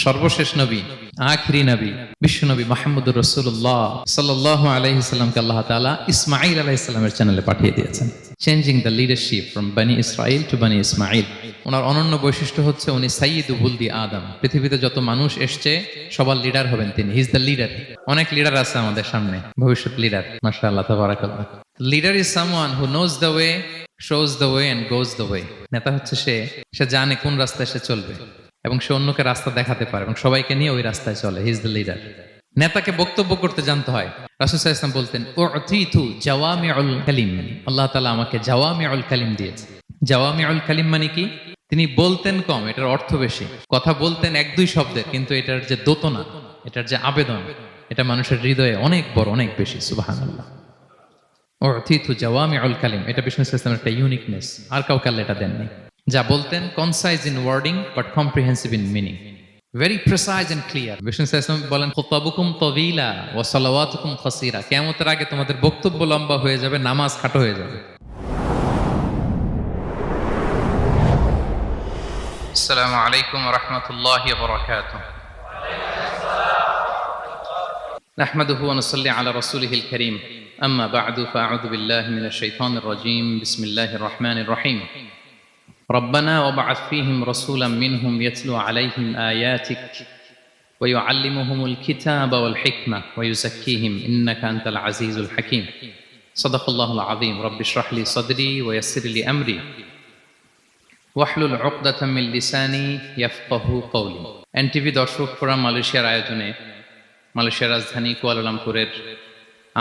সর্বশেষ নবী, আখিরি নবী, বিশ্বনবী মুহাম্মদুর রাসূলুল্লাহ সাল্লাল্লাহু আলাইহি সাল্লামকে আল্লাহ তাআলা ইসমাঈল আলাইহিস সালামের চ্যানেলে পাঠিয়ে দিয়েছেন। চেঞ্জিং দ্য লিডারশিপ ফ্রম বনি ইসরাইল টু বনি ইসমাঈল। ওনার অনন্য বৈশিষ্ট্য হচ্ছে উনি সাইয়্যিদু বুলদি আদম। পৃথিবীতে যত মানুষ এসছে সবার লিডার হবেন তিনি। He is the leader. অনেক লিডার আছে আমাদের সামনে, ভবিষ্যৎ লিডার। মাশাআল্লাহ, তাবারাকাল্লাহ। Leader is someone who knows the way, shows the way and goes the way. নেতা হচ্ছে সে জানে কোন রাস্তায় সে চলবে এবং সে অন্যকে রাস্তা দেখাতে পারে এবং সবাইকে নিয়ে ওই রাস্তায় চলে। হি ইজ দ্য লিডার। নেতাকে বক্তব্য করতে জানতে হয়। রাসূল সাল্লাল্লাহু আলাইহি ওয়াসাল্লাম বলতেন, উ'তিতু জাওয়ামিউল কালিম। আল্লাহ তাআলা আমাকে জাওয়ামিউল কালিম দিয়েছে। জাওয়ামিউল কালিম মানে কি? তিনি বলতেন কম, এটার অর্থ বেশি। কথা বলতেন এক দুই শব্দের, কিন্তু এটার যে দোতনা, এটার যে আবেদন, এটা মানুষের হৃদয়ে অনেক বড়, অনেক বেশি। সুবহানাল্লাহ। উ'তিতু জাওয়ামিউল কালিম, এটা বিষ্ণু সাল্লাল্লাহু আলাইহি ওয়াসাল্লামের একটা ইউনিকনেস। আর কাউকে আল্লাহ এটা দেননি। যা বলতেন concise in wording but comprehensive in meaning, very precise and clear. বিষ্ণু সাল্লাল্লাহু আলাইহি ওয়াসাল্লাম বলেন, খুতাবুকুম তাওয়িলা ওয়া সালাওয়াতুকুম কাসীরা। কিয়ামতের আগে তোমাদের বক্তব্য লম্বা হয়ে যাবে, নামাজ খাটো হয়ে যাবে। আসসালামু আলাইকুম ওয়া রাহমাতুল্লাহি ওয়া বারাকাতুহু। নাহমাদুহু ওয়া নুসাল্লি আলা রাসূলিহিল কারীম। আম্মা বা'দু ফাআউযু বিল্লাহি মিনাশ শাইতানির রাজীম। বিসমিল্লাহির রহমানির রহিম। ربنا وابعث فيهم رسولا منهم يتلو عليهم آياتك ويعلمهم الكتاب والحكمة ويزكيهم إنك أنت العزيز الحكيم. صدق الله العظيم. رب اشرح لي صدري ويسر لي أمري واحلل عقدة من لساني يفقهوا قولي. এনটিভি দর্শক ফোরাম মালয়েশিয়ার আয়োজনে মালয়েশিয়ার রাজধানী কুয়ালালামপুরের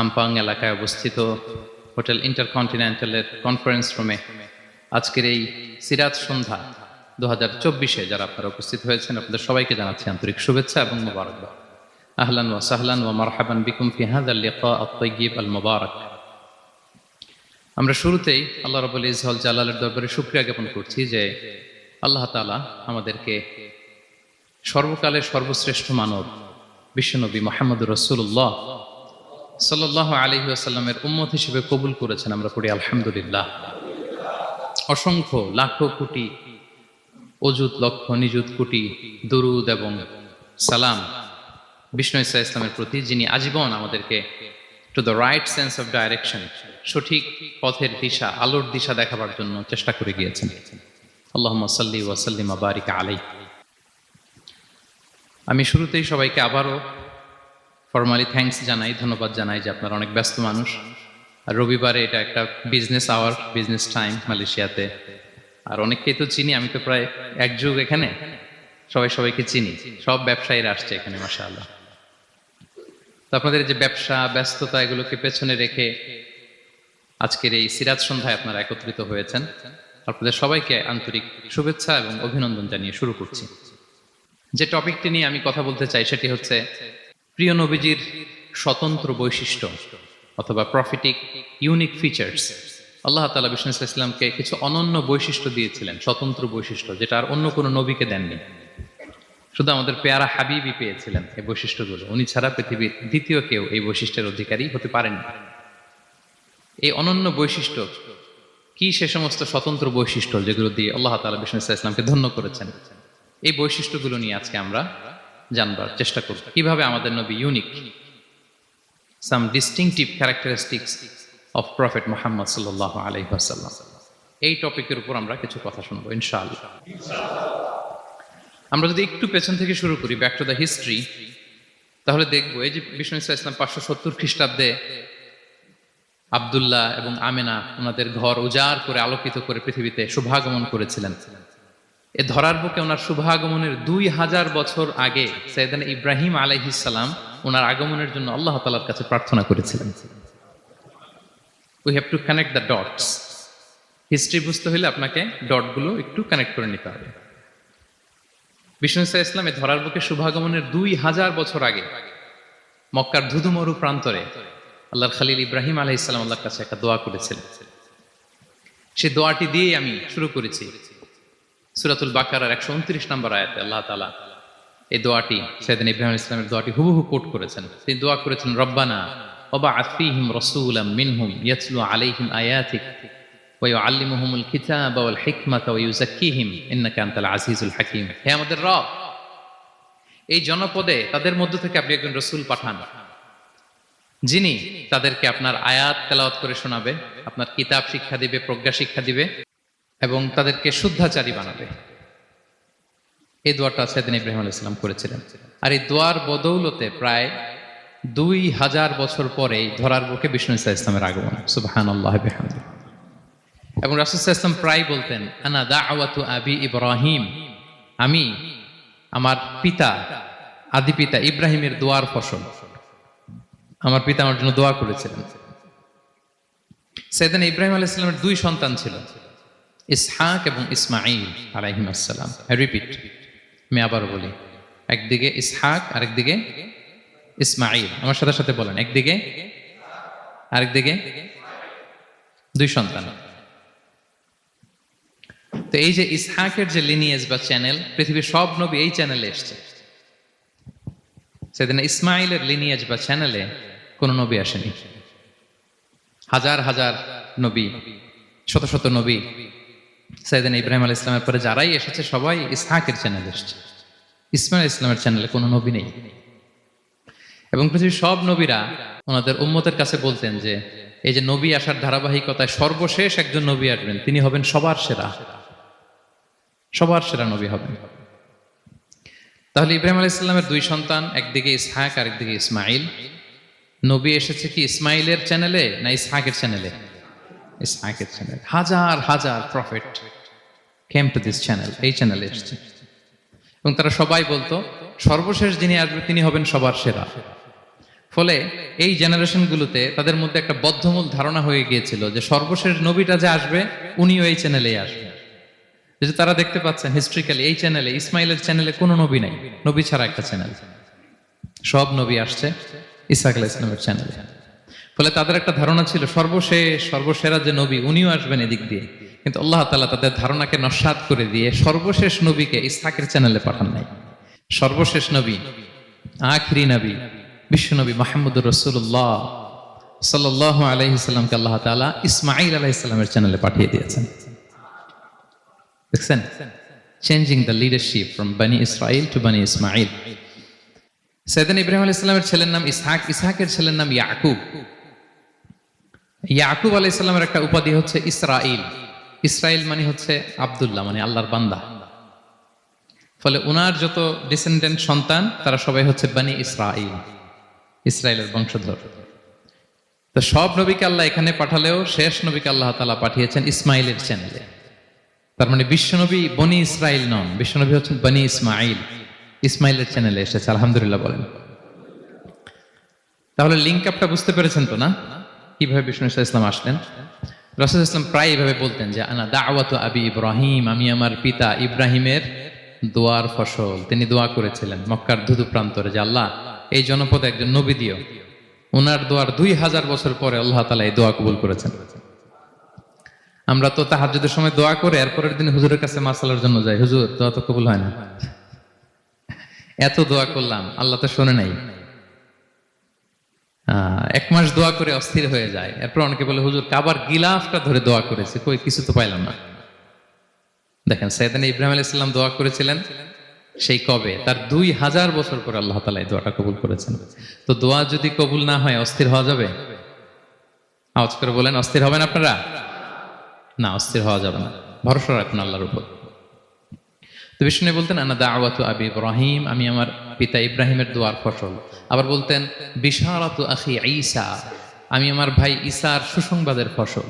আমপাং এলাকায় অবস্থিত হোটেল ইন্টারকন্টিনেন্টালের কনফারেন্স রুমে আজকের এই সিরাত সন্ধ্যা 2024-এ যারা আপনারা উপস্থিত হয়েছেন, আপনাদের সবাইকে জানাচ্ছি আন্তরিক শুভেচ্ছা এবং মোবারকবাদ। আহলান ওয়া সাহলান ওয়া মারহাবান বিকুম ফি হাযাল লিকা আত-তাইয়্যিব আল মুবারাক। আমরা শুরুতেই আল্লাহ রাব্বুল ইজ্জত জালালের দরবারে শুকরিয়া জ্ঞাপন করছি যে আল্লাহ তাআলা আমাদেরকে সর্বকালের সর্বশ্রেষ্ঠ মানব বিশ্বনবী মুহাম্মদুর রাসূলুল্লাহ সাল্লাল্লাহু আলাইহি ওয়াসাল্লামের উম্মত হিসেবে কবুল করেছেন। আমরা পড়ি আলহামদুলিল্লাহ। অসংখ্য লাখো কোটি অযুত লক্ষ নিযুত কোটি দুরুদ এবং সালাম বিষ্ণু ঈসা ইসলামের প্রতি, যিনি আজীবন আমাদেরকে to the right sense of direction, সঠিক পথের দিশা, আলোর দিশা দেখাবার জন্য চেষ্টা করে গিয়েছেন। আল্লাহুম্মা সাল্লি ওয়া সাল্লিম ওয়া বারিক আলাইহি। আমি শুরুতেই সবাইকে আবারও ফরমালি থ্যাঙ্কস জানাই, ধন্যবাদ জানাই যে আপনারা অনেক ব্যস্ত মানুষ। আর রবিবারে এটা একটা বিজনেস আওয়ার, বিজনেস টাইম মালয়েশিয়াতে। আর অনেককেই তো চিনি, আমি তো প্রায় এক যুগ এখানে, সবাইকে চিনি। সব ব্যবসায়ীরা আসছে এখানে, মাশাআল্লাহ। তো আপনাদের যে ব্যবসা ব্যস্ততা, এগুলোকে পেছনে রেখে আজকের এই সিরাত সন্ধ্যায় আপনারা একত্রিত হয়েছেন। আপনাদের সবাইকে আন্তরিক শুভেচ্ছা এবং অভিনন্দন জানিয়ে শুরু করছি। যে টপিকটি নিয়ে আমি কথা বলতে চাই সেটি হচ্ছে প্রিয় নবীজির স্বতন্ত্র বৈশিষ্ট্য অথবা প্রফিটিক ইউনিক ফিচার্স। আল্লাহ তাআলা বিষ্ণু ইসলামকে কিছু অনন্য বৈশিষ্ট্য দিয়েছিলেন, স্বতন্ত্র বৈশিষ্ট্য, যেটা আর অন্য কোনো নবীকে দেননি। শুধু আমাদের পেয়ারা হাবিবই পেয়েছিলেন এই বৈশিষ্ট্যগুলো। উনি ছাড়া পৃথিবীর দ্বিতীয় কেউ এই বৈশিষ্ট্যের অধিকারী হতে পারেন। এই অনন্য বৈশিষ্ট্য কি? সে সমস্ত স্বতন্ত্র বৈশিষ্ট্য যেগুলো দিয়ে আল্লাহ তাআলা বিষ্ণু ইসলামকে ধন্য করেছেন। এই বৈশিষ্ট্যগুলো নিয়ে আজকে আমরা জানবার চেষ্টা করব, কিভাবে আমাদের নবী unique. Some distinctive characteristics of Prophet Muhammad sallallahu alaihi wasallam. এই টপিকের উপর আমরা কিছু কথা শুনবো ইনশাআল্লাহ। আমরা যদি একটু পেছন থেকে শুরু করি, ব্যাক টু দ্য হিস্ট্রি, তাহলে দেখবো এই যে বিষ্ণু ঈসা ইসলাম 570 খ্রিস্টাব্দে আব্দুল্লাহ এবং আমেনা ওনাদের ঘর উজাড় করে আলোকিত করে পৃথিবীতে শুভাগমন করেছিলেন। এ ধরার বুকে ওনার শুভাগমনের 2000 বছর আগে সাইয়েদনা ইব্রাহিম আলাইহিস সালাম ওনার আগমনের জন্য আল্লাহ তাআলার কাছে প্রার্থনা করেছিলেন। We have to connect the dots. History বুঝতে হলে আপনাকে ডটগুলো একটু কানেক্ট করে নিতে হবে। বিষ্ণু ঈসা ইসলাম এই ধরার বুকে শুভাগমনের 2000 বছর আগে মক্কার ধুধুমরু প্রান্তরে আল্লাহর খলিল ইব্রাহিম আলাইহিস সালাম আল্লাহর কাছে একটা দোয়া করেছিলেন। সেই দোয়াটি দিয়েই আমি শুরু করেছি। সূরাতুল বাকারার 129 নম্বর আয়াতে আল্লাহ তাআলা এই দোয়াটি, সাইয়েদনা ইব্রাহিম আলাইহিস সালামের দোয়াটি হুবহু কোট করেছেন। তিনি দোয়া করেছেন, রব্বানা ওয়াবআথ ফীহিম রাসূলাম মিনহুম ইয়াতলু আলাইহিম আয়াতিক ওয়া ইউআল্লিমুহুমুল কিতাবা ওয়াল হিকমাতা ওয়া ইউযাক্কিহিম ইন্নাকা আনতাল আজিজুল হাকীম। হে আমাদের রব, এই জনপদে তাদের মধ্য থেকে আপনি একজন রসুল পাঠান, যিনি তাদেরকে আপনার আয়াত তেলাওয়াত করে শোনাবে, আপনার কিতাব শিক্ষা দিবে, প্রজ্ঞা শিক্ষা দিবে এবং তাদেরকে শুদ্ধাচারী বানাবে। এই দোয়াটা সেদিন ইব্রাহিম আলাইহিস সালাম করেছিলেন। আর এই দোয়ার বদৌলতে প্রায় 2000 বছর পরেই ধরার বুকে বিষ্ণু ইসা ইসলামের আগমন। সুবহানাল্লাহ বিহামদিহি। এবং রাসূল সাল্লাল্লাহু আলাইহি ওয়াসাল্লাম প্রায় বলতেন, আনা দাওয়াতু আবি ইব্রাহিম, আমি আমার পিতা, আদি পিতা ইব্রাহিমের দোয়ার ফসল। আমার পিতা আমার জন্য দোয়া করেছিলেন। সাইয়েদনা ইব্রাহিম আলাইহিস সালামের 2 সন্তান ছিল, ইসহাক এবং ইসমাঈল আলাইহিস সালাম। আই রিপিট, আমি আবারও বলি, একদিকে ইসহাক আরেকদিকে ইসমাঈল। আমার সাথে সাথে বলেন, একদিকে আরেকদিকে 2 সন্তান। তো এই যে ইসহাকের যে লিনিয়েজ বা চ্যানেল, পৃথিবীর সব নবী এই চ্যানেলে এসেছে। সেদিন ইসমাইলের লিনিয়েজ বা চ্যানেলে কোন নবী আসেনি। হাজার হাজার নবী, শত শত নবী সাইয়েদনা ইব্রাহিম আলাইহিস সালামের পরে যারাই এসেছে সবাই ইসহাকের চ্যানেলে এসেছে। ইসমাইল ইসলামের চ্যানেলে কোনো নবী নেই। এবং পৃথিবীর সব নবীরা ওনাদের উম্মতের কাছে বলতেন যে এই যে নবী আসার ধারাবাহিকতায় সর্বশেষ একজন নবী আসবেন, তিনি হবেন সবার সেরা, সবার সেরা নবী হবেন। তাহলে ইব্রাহিম আলাইহিস সালামের 2 সন্তান, একদিকে ইসহাক আর একদিকে ইসমাইল। নবী এসেছে কি ইসমাইলের চ্যানেলে না ইসহাকের চ্যানেলে? ইসহাকের চ্যানেল। হাজার হাজার prophet came to this channel, এই চ্যানেলে এসেছে। এবং তারা সবাই বলতো সর্বশেষ যিনি আসবে তিনি হবেন সবার সেরা। ফলে এই জেনারেশনগুলোতে তাদের মধ্যে একটা বদ্ধমূল ধারণা হয়ে গিয়েছিল যে সর্বশেষ নবীটা যে আসবে উনিও এই চ্যানেলেই আসবে। যে তারা দেখতে পাচ্ছেন হিস্ট্রিক্যালি এই চ্যানেলে, ইসমাইলের চ্যানেলে কোনো নবী নাই, নবী ছাড়া একটা চ্যানেল। সব নবী আসছে ইসহাক আলাইহিস সালামের চ্যানেলে। ফলে তাদের একটা ধারণা ছিল সর্বশেষ সর্বসেরা যে নবী উনিও আসবেন এদিক দিয়ে। কিন্তু আল্লাহ তাআলা তাদের ধারণাকে নস্যাৎ করে দিয়ে সর্বশেষ নবীকে ইসহাকের চ্যানেলে পাঠান নাই। সর্বশেষ নবী, আখিরি নবী, বিশ্বনবী মুহাম্মদুর রাসূলুল্লাহ সাল্লাল্লাহু আলাইহি সাল্লামকে আল্লাহ তাআলা ইসমাঈল আলাইহিস সালামের চ্যানেলে পাঠিয়ে দিয়েছেন। দেখছেন, চেঞ্জিং দ্য লিডারশিপ ফ্রম বনি ইসরাইল টু বনি ইসমাঈল। সাইয়েদনা ইব্রাহিম আলাইহিস সালামের ছেলের নাম ইসহাক, ইসহাকের ছেলের নাম ইয়াকুব। ইয়াকুব আলাইহিস সালামের একটা উপাধি হচ্ছে ইসরাইল। ইসরাইল মানে হচ্ছে আব্দুল্লাহ, মানে আল্লাহর বান্দা। ফলে উনার যত ডিসেন্ডেন্ট সন্তান তারা সবাই হচ্ছে বনি ইসরাইল, ইসরাইলের বংশধর। তো সব নবীকে আল্লাহ এখানে পাঠালেও শেষ নবীকে আল্লাহ তাআলা পাঠিয়েছেন ইসমাইলের চ্যানেলে। তার মানে বিশ্বনবী বনি ইসরাইল নন, বিশ্বনবী হচ্ছেন বনি ইসমাইল, ইসমাইলের চ্যানেলে এসেছে। আলহামদুলিল্লাহ বলেন। তাহলে লিঙ্ক আপটা বুঝতে পেরেছেন তো না, কিভাবে বিষ্ণু ইসলাম আসলেন? রাসূল ইসলাম প্রায় এইভাবে বলতেন যে আনা দাওয়াতু আবি ইব্রাহিম, আমি আমার পিতা ইব্রাহিমের দোয়ার ফসল। তিনি দোয়া করেছিলেন মক্কার ধুধু প্রান্তরে যে আল্লাহ এই জনপদে একজন নবী দিও। ওনার দোয়ার 2000 বছর পরে আল্লাহ তাআলা এই দোয়া কবুল করেছেন। আমরা তো তাহাজ্জুদের সময় দোয়া করে এরপরের দিন হুজুরের কাছে মাসালার জন্য যাই, হুজুর দোয়া তো কবুল হয় না। এত দোয়া করলাম আল্লাহ তো শোনে নাই। 1 মাস দোয়া করে অস্থির হয়ে যায়। এরপর অনেকে বলে হুজুর কাবার গিলাফটা ধরে দোয়া করেছে, কই কিছু তো পাইলাম না। দেখেন সাইয়েদনা ইব্রাহিম আলাইহিস সালাম দোয়া করেছিলেন সেই কবে, তার 2000 বছর পরে আল্লাহ তাআলা এই দোয়াটা কবুল করেছেন। তো দোয়া যদি কবুল না হয় অস্থির হওয়া যাবে? আওয়াজ করে বলেন, অস্থির হবেন আপনারা? না, অস্থির হওয়া যাবে না, ভরসা রাখুন আল্লাহর উপর। তো বিষ্ণু বলতেন আনা দাওয়াতু আবি ইব্রাহিম, আমি আমার পিতা ইব্রাহিমের দোয়ার ফসল। আবার বলতেন বিশারাতু আখি ঈসা, আমি আমার ভাই ঈসার সুসংবাদের ফসল।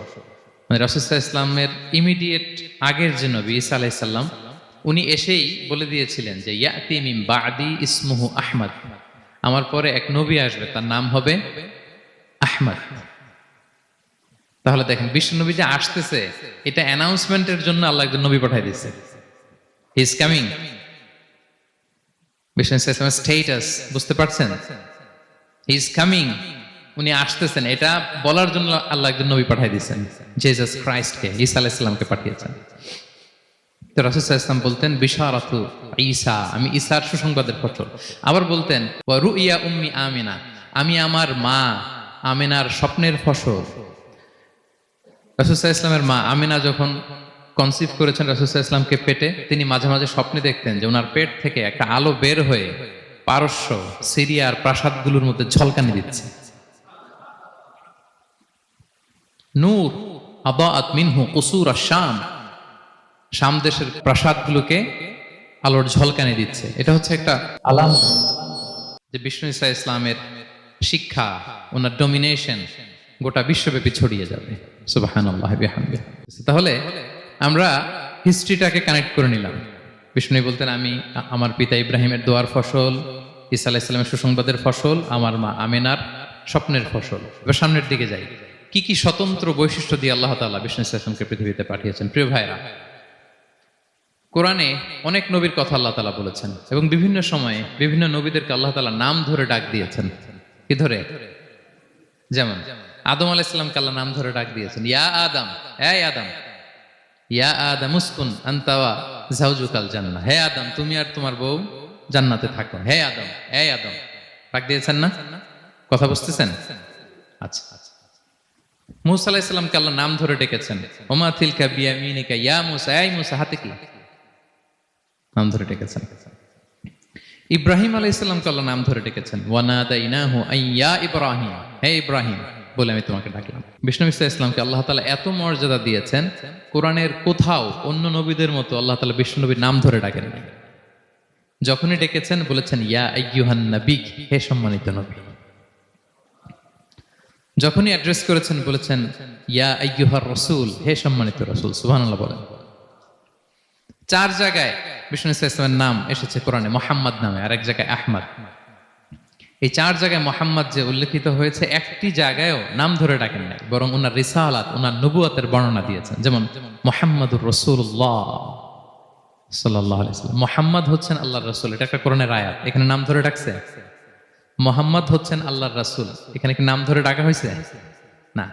মানে রাসূল সাল্লাল্লাহু আলাইহি ওয়াসাল্লামের ইমিডিয়েট আগের যে নবী ঈসা আলাইহিস সালাম, উনি এসেই বলে দিয়েছিলেন যে ইয়াতি মিন বাদি ইসমুহু আহমদ, আমার পরে এক নবী আসবে তার নাম হবে আহমদ। তাহলে দেখেন বিশ্ব নবী যে আসতেছে এটা অ্যানাউন্সমেন্টের জন্য আল্লাহ একজন নবী পাঠিয়ে দিয়েছে। He is coming. বিষ্ণু ইসলামের স্ট্যাটাস বুঝতে পারছেন? হি ইজ কামিং, উনি আসতেছেন, এটা বলার জন্য আল্লাহ একজন নবী পাঠিয়ে দিয়েছেন, জিসাস ক্রাইস্টকে, ঈসা আলাইহিস সালামকে পাঠিয়েছেন। তো রাসূল সাল্লাল্লাহু আলাইহি ওয়াসাল্লাম বলতেন বিশারাতু ঈসা, আমি ঈসার সুসংবাদের ফসল। আবার বলতেন ওয়া রুইয়া উম্মি আমিনা, আমি আমার মা আমিনার স্বপ্নের ফসল। রাসূল সাল্লাল্লাহু আলাইহি ওয়াসাল্লামের মা আমিনা যখন কনসিভ করেছেন রাসূল সাল্লাল্লাহু আলাইহি ওয়াসাল্লামকে পেটে, তিনি মাঝে মাঝে স্বপ্নে দেখতেন যে ওনার পেট থেকে একটা আলো বের হয়ে পারস্য, সিরিয়ার প্রাসাদগুলোর মধ্যে ঝলকানি দিচ্ছে। নূর আদাআত মিনহু কুসুর আশ-শাম, শাম দেশের প্রাসাদগুলোকে আলোর ঝলকানি দিচ্ছে। এটা হচ্ছে একটা আলামত যে বিষ্ণু ঈসা ইসলামের শিক্ষা, ওনার ডমিনেশন গোটা বিশ্বব্যাপী ছড়িয়ে যাবে। সুবহানাল্লাহ বিহামদিহি। তাহলে আমরা হিস্ট্রিটাকে কানেক্ট করে নিলাম। বিষ্ণু বলতেন, আমি আমার পিতা ইব্রাহিমের দোয়ার ফসল, ঈসা আলাইহিস সালামের সুসংবাদের ফসল, আমার মা আমেনার স্বপ্নের ফসল। এবার সামনের দিকে যাই, কি কি স্বতন্ত্র বৈশিষ্ট্য দিয়ে আল্লাহ তাআলা বিষ্ণু ঈসা ইসলামকে পৃথিবীতে পাঠিয়েছেন। প্রিয় ভাইরা, কোরআনে অনেক নবীর কথা আল্লাহ তাআলা বলেছেন এবং বিভিন্ন সময়ে বিভিন্ন নবীদেরকে আল্লাহ তাআলা নাম ধরে ডাক দিয়েছেন। কি ধরে? যেমন আদম আলাইহিস সালামকে আল্লাহ নাম ধরে ডাক দিয়েছেন, ইয়া আদম, এই আদম, ইয়া আদম উসকুন আনতা ওয়া যাওজুকাল জান্নাহ, হে আদম তুমি আর তোমার বউ জান্নাতে থাকো, হে আদম, এই আদম, ডাক দিয়েছেন না? কথা বুঝতেছেন? আচ্ছা, মূসা আলাইহিস সালামকে আল্লাহ নাম ধরে ডেকেছেন, ওমা তিলকা বিয়ামিনিকা ইয়া মূসা, এই মূসা হাতে কি, নাম ধরে ডেকেছেন। ইব্রাহিম আলাইহিস সালামকে আল্লাহ নাম ধরে ডেকেছেন, ওয়ানাদাইনাহু আইয়া ইব্রাহিম, হে ইব্রাহিম বলে আমি তোমাকে ডাকলাম। বিষ্ণু ঈসা ইসলামকে আল্লাহ তাআলা এত মর্যাদা দিয়েছেন, কোরআনের কোথাও অন্য নবীদের মতো আল্লাহ তাআলা বিষ্ণু নবীর নাম ধরে ডাকেন নাই। যখনই ডেকেছেন বলেছেন ইয়া আইয়ুহান নবী, হে সম্মানিত নবী। যখনই অ্যাড্রেস করেছেন বলেছেন ইয়া আইয়ুহার রাসূল, হে সম্মানিত রাসূল। সুবহানাল্লাহ বলেন। 4 জায়গায় বিষ্ণু ঈসা ইসলামের নাম এসেছে কোরআনে মুহাম্মদ নামে, আর এক জায়গায় আহমদ। এই 4 জায়গায় মুহাম্মদ যে উল্লেখিত হয়েছে, একটি জায়গায়ও নাম ধরে ডাকেন নাই, বরং ওনার রিসালাত, ওনার নবুয়তের বর্ণনা দিয়েছেন। যেমন মুহাম্মাদুর রাসূলুল্লাহ সাল্লাল্লাহু আলাইহি ওয়াসাল্লাম, মুহাম্মদ হচ্ছেন আল্লাহর রাসূল, এটা একটা কোরআনের আয়াত। এখানে নাম ধরে ডাকছে? মুহাম্মদ হচ্ছেন আল্লাহর রাসূল, এখানে কি নাম ধরে ডাকা হয়েছে? না।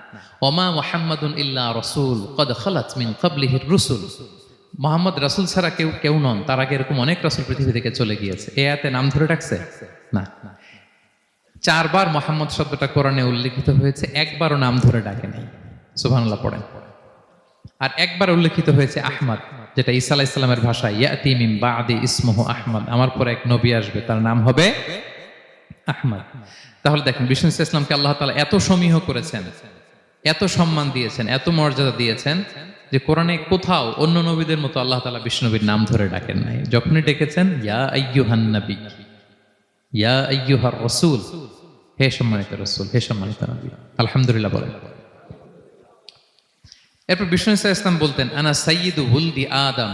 ওমা মুহাম্মাদুন ইল্লা রাসূল ক্বাদ খালাত মিন ক্বাবলিহির রুসুল, মুহাম্মদ রাসূল ছাড়া কেউ নন, তার আগে এরকম অনেক রাসূল পৃথিবী থেকে চলে গিয়েছে। এই আয়াতে নাম ধরে ডাকছে? না। 4 বার মুহাম্মদ শব্দটা কোরআনে উল্লেখিত হয়েছে, একবারও নাম ধরে ডাকে নাই। সুবহানাল্লাহ পড়েন। আর একবার উল্লেখিত হয়েছে আহমদ, যেটা ঈসা আলাইহিস সালামের ভাষায় ইয়াতি মিন বাদি ইসমুহু আহমদ, আমার পরে এক নবী আসবে, তার নাম হবে আহমদ। তাহলে দেখেন বিষ্ণু ইসলামকে আল্লাহ তাআলা এত সমীহ করেছেন, এত সম্মান দিয়েছেন, এত মর্যাদা দিয়েছেন যে কোরআনে কোথাও অন্য নবীদের মতো আল্লাহ তাআলা বিষ্ণু নবীর নাম ধরে ডাকেন নাই। যখনই ডেকেছেন ইয়া আইয়ুহান নবী, ইয়া আইয়ুহার রাসূল, হে সম্মানিত রাসূল, হে সম্মানিত নবী। আলহামদুলিল্লাহ বলেন। এরপর বিষ্ণু ইসলাম বলতেন আনা সাইয়্যিদু ওয়ালদি আদম,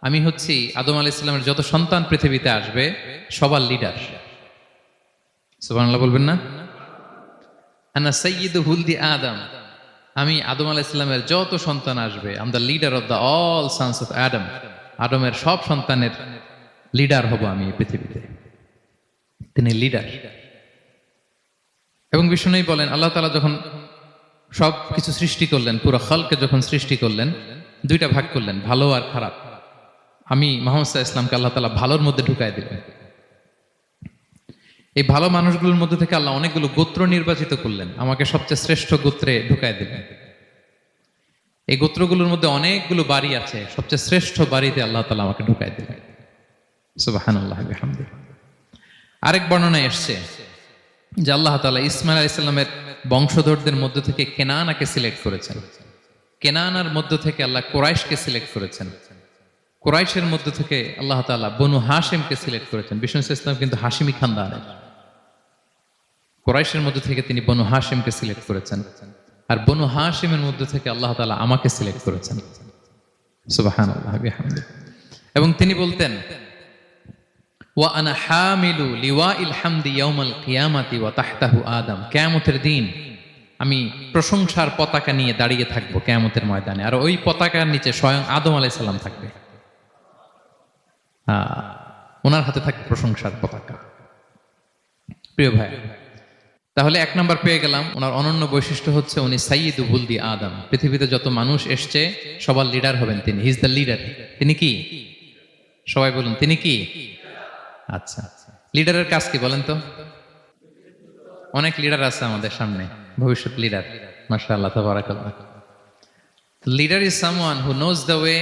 আমি হচ্ছি আদম আলাইহিস সালামের যত সন্তান পৃথিবীতে আসবে সবার লিডার। সুবহানাল্লাহ বলবেন না? আনা সাইয়্যিদু ওয়ালদি আদম, আমি আদম আলাইহিস সালামের যত সন্তান আসবে, I am the leader of the all sons of আদম, আদমের সব সন্তানের লিডার হব আমি এই পৃথিবীতে। তিনি লিডার। এবং বিষ্ণুই বলেন আল্লাহ তাআলা যখন সব কিছু সৃষ্টি করলেন, পুরো খালকে যখন সৃষ্টি করলেন, 2টা ভাগ করলেন, ভালো আর খারাপ। আমি মুহাম্মদ সাল্লাল্লাহু আলাইহি ওয়াসাল্লামকে আল্লাহ তাআলা ভালোর মধ্যে ঢুকায় দিলেন। এই ভালো মানুষগুলোর মধ্যে থেকে আল্লাহ অনেকগুলো গোত্র নির্বাচিত করলেন, আমাকে সবচেয়ে শ্রেষ্ঠ গোত্রে ঢুকায় দিলেন। এই গোত্রগুলোর মধ্যে অনেকগুলো বাড়ি আছে, সবচেয়ে শ্রেষ্ঠ বাড়িতে আল্লাহ তাআলা আমাকে ঢুকায় দিলেন। সুবহানাল্লাহ বিহামদিহি। আরেক বর্ণনায় এসেছে যে আল্লাহ তাআলা ইসমাঈল আলাইহিস সালামের বংশধরদের মধ্য থেকে কেনানাকে সিলেক্ট করেছেন। কেনানার মধ্য থেকে আল্লাহ কুরাইশকে সিলেক্ট করেছেন। কুরাইশের মধ্য থেকে আল্লাহ তাআলা বনু হাশিমকে সিলেক্ট করেছেন। বিষ্ণু ইসলাম কিন্তু হাশিমি খানদানের। কুরাইশের মধ্য থেকে তিনি বনু হাশিমকে সিলেক্ট করেছেন, আর বনু হাশিমের মধ্য থেকে আল্লাহ তাআলা আমাকে সিলেক্ট করেছেন। সুবহানাল্লাহ বিহামদিহি। এবং তিনি বলতেন ওয়া আনা হামিলু লিওয়াইল হামদি ইয়াউমাল কিয়ামাতি ওয়া তাহতাহু আদম, কিয়ামতের দিন আমি প্রশংসার পতাকা নিয়ে দাঁড়িয়ে থাকবো কিয়ামতের ময়দানে, আর ওই পতাকার নিচে স্বয়ং আদম আলাইহিস সালাম থাকবে। ওনার হাতে থাকবে প্রশংসার পতাকা। প্রিয় ভাই, তাহলে 1 নাম্বার পেয়ে গেলাম, ওনার অনন্য বৈশিষ্ট্য হচ্ছে উনি সাইয়্যিদু ওয়ালদি আদম। পৃথিবীতে যত মানুষ এসছে সবার লিডার হবেন তিনি। He is the leader. তিনি কি? সবাই বলুন, তিনি কি? আচ্ছা, লিডারের কাজ কি বলেন তো? অনেক লিডার আছে আমাদের সামনে, ভবিষ্যৎ লিডার। মাশাআল্লাহ, তাবারাকাল্লাহ। Leader is someone who knows the way,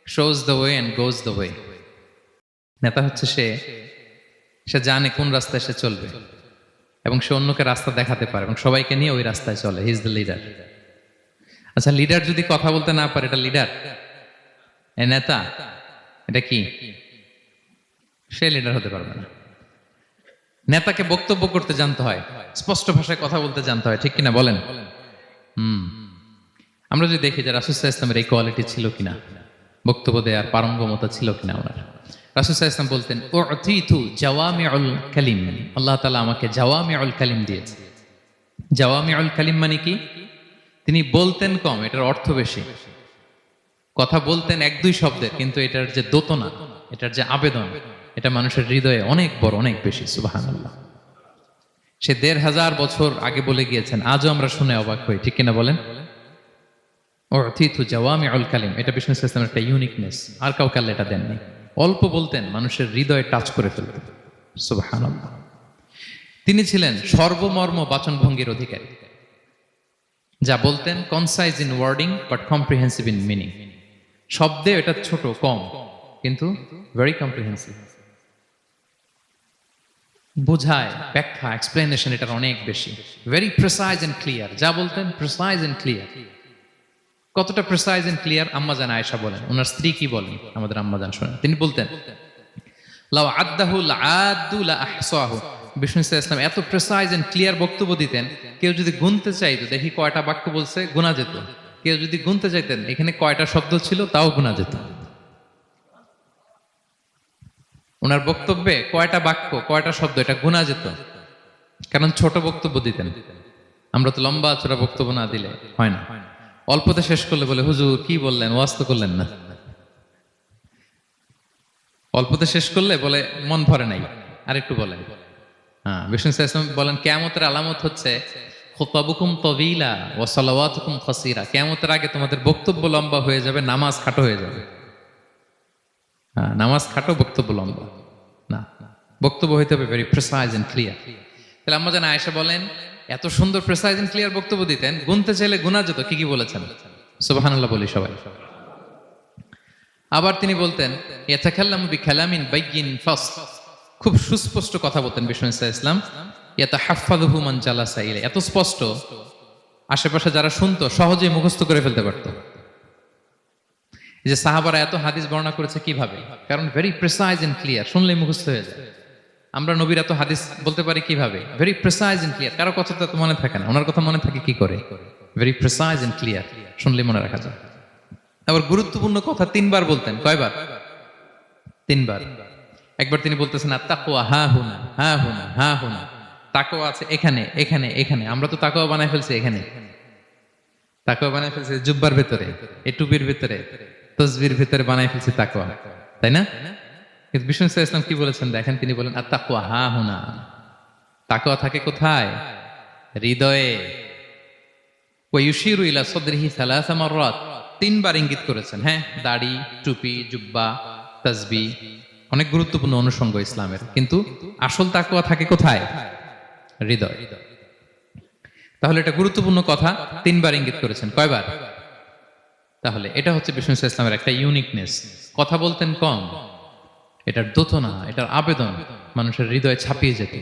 shows the way and goes the way. নেতা হচ্ছে সে সে জানে কোন রাস্তায় সে চলবে এবং সে অন্যকে রাস্তা দেখাতে পারে এবং সবাইকে নিয়ে ওই রাস্তায় চলে। হি ইজ দ্য লিডার। আচ্ছা, লিডার যদি কথা বলতে না পারে, এটা লিডার? এ নেতা? এটা কি? সে লিডার হতে পারবে না। নেতাকে বক্তব্য করতে জানতে হয়, স্পষ্ট ভাষায় কথা বলতে জানতে হয়, ঠিক কিনা বলেন? আমরা যদি দেখি যে রাসূল সাল্লাল্লাহু আলাইহি ওয়াসাল্লামের এই কোয়ালিটি ছিল কিনা, বক্তব্য দেওয়ার পারঙ্গমতা ছিল কিনা ওনার। রাসূল সাল্লাল্লাহু আলাইহি ওয়াসাল্লাম বলতেন, উতিতু জাওয়ামিউল কালিম, আল্লাহ তাআলা আমাকে জাওয়ামিউল কালিম দিয়েছে। জাওয়ামিউল কালিম মানে কি? তিনি বলতেন কম, এটার অর্থ বেশি। কথা বলতেন এক দুই শব্দের, কিন্তু এটার যে দোতনা, এটার যে আবেদন, এটা মানুষের হৃদয়ে অনেক বড়, অনেক বেশি। সুবহানাল্লাহ। সে ১৫০০ বছর আগে বলে গিয়েছেন, আজও আমরা শুনে অবাক হই, ঠিক কিনা বলেন? উতিতু জাওয়ামিউল কালিম, এটা বিষ্ণু সাল্লাল্লাহু আলাইহি ওয়াসাল্লামের একটা ইউনিকনেস। আর কাউকে আল্লাহ এটা দেননি। অল্প বলতেন, মানুষের হৃদয়ে টাচ করে ফেলতেন। সুবহানাল্লাহ। তিনি ছিলেন সর্বমর্ম বাচনভঙ্গির অধিকারী। যা বলতেন concise in wording but comprehensive in meaning. শব্দে এটা ছোট, কম, কিন্তু ভেরি কম্প্রিহেন্সিভ। বোঝায়, ব্যাখ্যা, এক্সপ্লেনেশন এটার অনেক বেশি। Very precise and clear. যা বলতেন প্রিসাইজ এন্ড ক্লিয়ার। কতটা প্রিসাইজ এন্ড ক্লিয়ার? আম্মাজান আয়েশা বলেন, ওনার স্ত্রী কি বলেন আমাদের আম্মাজান শোনেন। তিনি বলতেন, লাউ আদ্দাহু লাআদ্দু লা আহসাহু। বিষ্ণু সাল্লাল্লাহু আলাইহি ওয়াসাল্লাম এত প্রিসাইজ এন্ড ক্লিয়ার বক্তব্য দিতেন, কেউ যদি গুনতে চাইতো, দেখি কয়টা বাক্য বলছে, গোনা যেত। কেউ যদি গুনতে চাইতেন এখানে কয়টা শব্দ ছিল, তাও গোনা যেত। ওনার বক্তব্যে কয়টা বাক্য, কয়টা শব্দ, এটা গোনা যেত। কারণ ছোট বক্তব্য দিতেন। আমরা তো লম্বা চড়া বক্তব্য না দিলে হয় না। অল্পতে শেষ করলে বলে, হুজুর কি বললেন, ওয়াজ তো করলেন না। অল্পতে শেষ করলে বলে, মন ভরে নাই, আরেকটু বলেন। হ্যাঁ, বিষ্ণু সাল্লাল্লাহু আলাইহি ওয়াসাল্লাম বলেন, কিয়ামতের আলামত হচ্ছে খুতাবুকুম তাওয়িলা ওয়া সালাওয়াতুকুম কাসীরা। কিয়ামতের আগে তোমাদের বক্তব্য লম্বা হয়ে যাবে, নামাজ খাটো হয়ে যাবে। হ্যাঁ, নামাজ খাটো, বক্তব্য লম্বা না। বক্তব্য হইতে হবে ভেরি প্রিসাইজ এন্ড ক্লিয়ার। তাহলে আম্মা জান আয়েশা বলেন, এত সুন্দর প্রিসাইজ এন্ড ক্লিয়ার বক্তব্য দিতেন, গুনতে চাইলে গুনা যেত। কি কি বলেছেন? সুবহানাল্লাহ বলি সবাই। আবার তিনি বলতেন, ইয়াতাকাল্লামু বিকালামিন বাইয়িন ফাস। খুব সুস্পষ্ট কথা বলতেন বিষ্ণু সাল্লাল্লাহু আলাইহি ওয়াসাল্লাম। ইয়াতাহাফফাযুহু মান জালাসা ইলাই। এত স্পষ্ট, আশেপাশে যারা শুনতো সহজেই মুখস্থ করে ফেলতে পারতো। এই যে সাহাবারা এত হাদিস বর্ণনা করেছে কিভাবে? কারণ ভেরি প্রিসাইজ এন্ড ক্লিয়ার, শুনলেই মুখস্থ হয়ে যায়। আমরা নবীর এত হাদিস বলতে পারি কিভাবে? Very precise and clear. কারো কথা তো মনে থাকে না, ওনার কথা মনে থাকে কি করে? ভেরি প্রিসাইজ এন্ড ক্লিয়ার, শুনলেই মনে রাখা যায়। আবার গুরুত্বপূর্ণ কথা 3 বার বলতেন। কয়বার? 3 বার। একবার তিনি বলতেছেন, আত্তাকওয়া হা হুনা, হা হুনা, হা হুনা। তাকওয়া আছে এখানে, এখানে, এখানে। আমরা তো তাকওয়া বানাই ফেলছি এখানে। তাকওয়া বানাই ফেলছি জুব্বার ভিতরে, এই টুপির ভিতরে, তসবির ভিতরে বানাই ফেলছি তাকওয়া, তাই না? কিন্তু বিষ্ণু সাল্লাল্লাহু আলাইহি ওয়াসাল্লাম কি বলেছেন দেখেন, তিনি বলেন, আত্তাকওয়া হা হুনা। তাকওয়া থাকে কোথায়? হৃদয়ে। ওয়া ইউশিরু ইলা সাদরিহি সালাসা মাররাত। 3 বার ইঙ্গিত করেছেন। হ্যাঁ, দাড়ি, টুপি, জুব্বা, তাসবিহ অনেক গুরুত্বপূর্ণ অনুষঙ্গ ইসলামের, কিন্তু আসল তাকওয়া থাকে কোথায়? হৃদয়। তাহলে এটা গুরুত্বপূর্ণ কথা, 3 বার ইঙ্গিত করেছেন। কয়বার? তাহলে এটা হচ্ছে বিষ্ণু সাল্লাল্লাহু আলাইহি ওয়াসাল্লামের একটা ইউনিকনেস। কথা বলতেন কম, এটার দোতনা, এটার আবেদন মানুষের হৃদয়ে ছাপিয়ে যেত।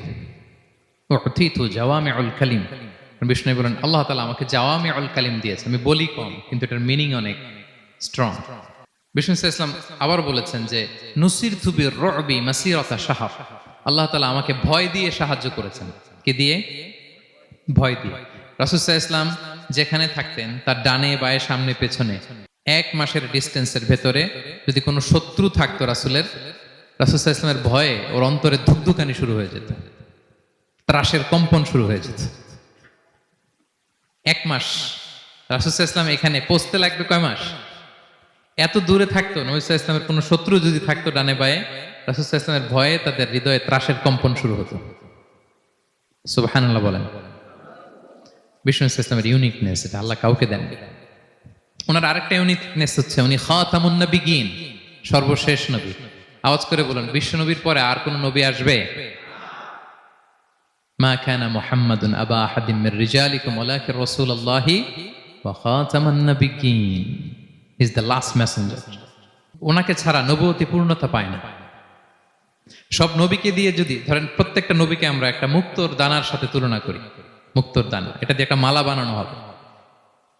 উতিতু জাওয়ামিউল কালিম। বিষ্ণু বলেন, আল্লাহ তাআলা আমাকে জাওয়ামিউল কালিম দিয়েছে। আমি বলি কম, কিন্তু এটার মিনিং অনেক স্ট্রং। বিষ্ণু সাল্লাল্লাহু আলাইহি ওয়াসাল্লাম আবার বলেছেন যে, নুসিরতু বির-রু'বি মাসিরাতা শাহর। আল্লাহ তাআলা আমাকে ভয় দিয়ে সাহায্য করেছেন। কি দিয়ে? ভয় দিয়ে। রাসূল সাল্লাল্লাহু আলাইহি ওয়াসাল্লাম যেখানে থাকতেন, তার ডানে বায়ে সামনে পেছনে 1 মাসের ডিস্টেন্সের ভেতরে যদি কোনো শত্রু থাকতো রাসূলের, রাসূল সাল্লাল্লাহু আলাইহি ওয়াসাল্লামের ভয়ে ওর অন্তরে ধুকধুকানি শুরু হয়ে যেত, ত্রাসের কম্পন শুরু হয়ে যেত। 1 মাস রাসূল সাল্লাল্লাহু আলাইহি ওয়াসাল্লাম এখানে পৌঁছতে লাগবে কয় মাস? এত দূরে থাকতো, নবী সাল্লাল্লাহু আলাইহি ওয়াসাল্লামের কোনো শত্রু যদি থাকতো ডানে বায়ে, রাসূল সাল্লাল্লাহু আলাইহি ওয়াসাল্লামের ভয়ে তাদের হৃদয়ে ত্রাসের কম্পন শুরু হতো। সুবহানাল্লাহ বলেন। বিষ্ণু সাল্লাল্লাহু আলাইহি ওয়াসাল্লামের ইউনিকনেস, এটা আল্লাহ কাউকে দেন। ওনার আরেকটা ইউনিকনেস হচ্ছে উনি খাতামুন নবিয়্যিন, সর্বশেষ নবী। আওয়াজ করে বলেন, বিশ্ব নবীর পরে আর কোন নবী আসবে? মা কানা মুহাম্মাদুন আবা আহাদিম মির রিজালিকুম ওয়ালাকিন রাসূলুল্লাহি ওয়া খাতামান নবিয়্যিন। He is the last messenger. ওনাকে ছাড়া নবুয়তি পূর্ণতা পায় না। সব নবীকে দিয়ে যদি ধরেন প্রত্যেকটা নবীকে আমরা একটা মুক্তোর দানার সাথে তুলনা করি, মুক্তোর দানা, এটা দিয়ে একটা মালা বানানো হবে,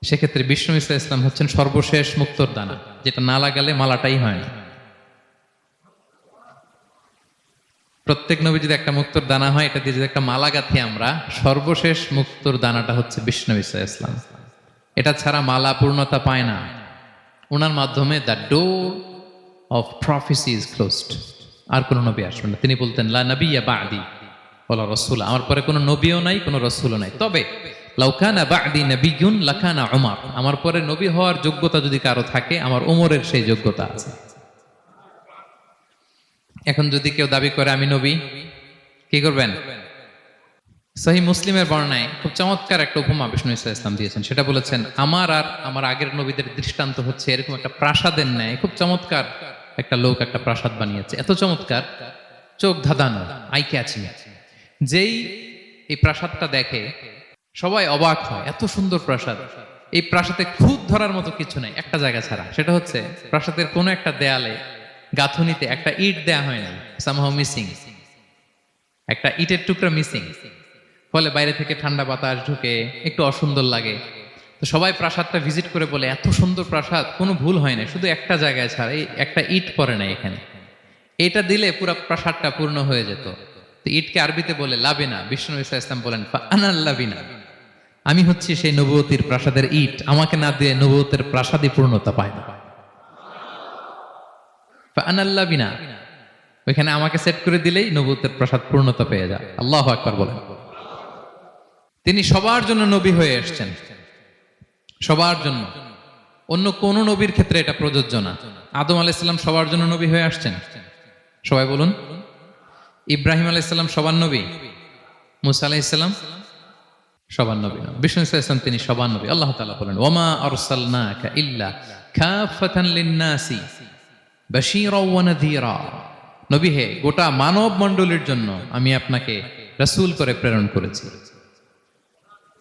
সেক্ষেত্রে বিষ্ণু ইসা ইসলাম হচ্ছেন সর্বশেষ মুক্তোর দানা, যেটা না লাগালে মালাটাই হয় না। প্রত্যেক নবী যদি একটা মুক্তোর দানা হয়, এটা দিয়ে যদি একটা মালা গাঁথি আমরা, সর্বশেষ মুক্তোর দানাটা হচ্ছে বিষ্ণু ইসা ইসলাম। এটা ছাড়া মালা পূর্ণতা পায় না। ওনার মাধ্যমে the door of prophecy is closed. আর কোন নবী আসবেন না। তিনি বলতেন লা নবিয়্যা বা'দি ওয়ালা রাসূল, আমার পরে কোনো নবীও নাই, কোনো রাসূলও নাই। তবে লাউ কানা বা'দি নবিয়্যুন লাকানা উমর, আমার পরে নবী হওয়ার যোগ্যতা যদি কারো থাকে, আমার ওমরের সেই যোগ্যতা আছে। এখন যদি কেউ দাবি করে আমি নবী, কি করবেন? সহিহ মুসলিমের বর্ণনায় খুব চমৎকার একটা উপমা বিষ্ণু ইসা ইসলাম দিয়েছেন। সেটা বলেছেন, আমার আর আমার আগের নবীদের দৃষ্টান্ত হচ্ছে এরকম একটা প্রাসাদের ন্যায়। খুব চমৎকার একটা লোক একটা প্রাসাদ বানিয়েছে, এত চমৎকার, চোখ ধাঁধানো, আই ক্যাচিং। যেই এই প্রাসাদটা দেখে সবাই অবাক হয়, এত সুন্দর প্রাসাদ। এই প্রাসাদে খুঁত ধরার মতো কিছু নাই একটা জায়গা ছাড়া, সেটা হচ্ছে প্রাসাদের কোনো একটা দেয়ালে গাঁথুনিতে একটা ইট দেয়া হয় না, সামহাউ মিসিং, একটা ইটের টুকরা মিসিং। ফলে বাইরে থেকে ঠান্ডা বাতাস ঢুকে একটু অসুন্দর লাগে। তো সবাই প্রাসাদটা ভিজিট করে বলে এত সুন্দর প্রাসাদ, কোনো ভুল হয় না, শুধু একটা জায়গায় ছাড়া, এই একটা ইট পড়ে না এখানে। এটা দিলে পুরো প্রাসাদটা পূর্ণ হয়ে যেত। তো ইটকে আরবিতে বলে লাবিনা। বিষ্ণু ইসা ইসলাম বলেন আনাল লাবিনা, আমি হচ্ছি সেই নবুয়তির প্রাসাদের ইট, আমাকে না দিয়ে নবুয়তের প্রাসাদই পূর্ণতা পায় না। আনাল লাবিনা, ওইখানে আমাকে সেট করে দিলেই নবুয়তের প্রাসাদ পূর্ণতা পেয়ে যায়। আল্লাহু আকবার বলেন। তিনি সবার জন্য নবী হয়ে এসেছেন, সবার জন্য। অন্য কোন নবীর ক্ষেত্রে এটা প্রযোজ্য না। আদম আলাইহিস সালাম সবার জন্য নবী হয়ে আসছেন, সবাই বলুন। ইব্রাহিম আলাইহিস সালাম সবার নবী, মুসা আলাইহিস সালাম সবার নবী না। বিষ্ণু ইসলাম তিনি সবার নবী। আল্লাহ তাআলা বলেন ওয়ামা আরসালনাকা ইল্লা কাফাতান লিন-নাসি বাশীরাও ওয়া নাযীরা, নবী হে, গোটা মানব মণ্ডলীর জন্য আমি আপনাকে রাসূল করে প্রেরণ করেছি।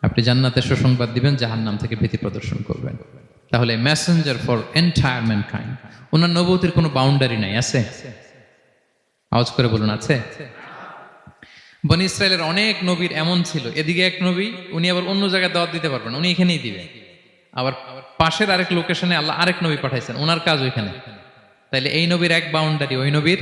আপনি জান্নাতের সুসংবাদ দিবেন, জাহান্নাম থেকে ভীতি প্রদর্শন করবেন। তাহলে মেসেঞ্জার ফর এন্টায়ার ম্যানকাইন্ড। ওনার নবুয়তের কোনো বাউন্ডারি নাই, আছে? আওয়াজ করে বলুন, আছে? বনি ইসরায়েলের অনেক নবীর এমন ছিল, এদিকে এক নবী, উনি আবার অন্য জায়গায় দাওয়াত দিতে পারবেন, উনি এখানেই দিবেন। আবার পাশের আরেক লোকেশনে আল্লাহ আরেক নবী পাঠাইছেন, ওনার কাজ ওইখানে। তাইলে এই নবীর এক বাউন্ডারি, ওই নবীর।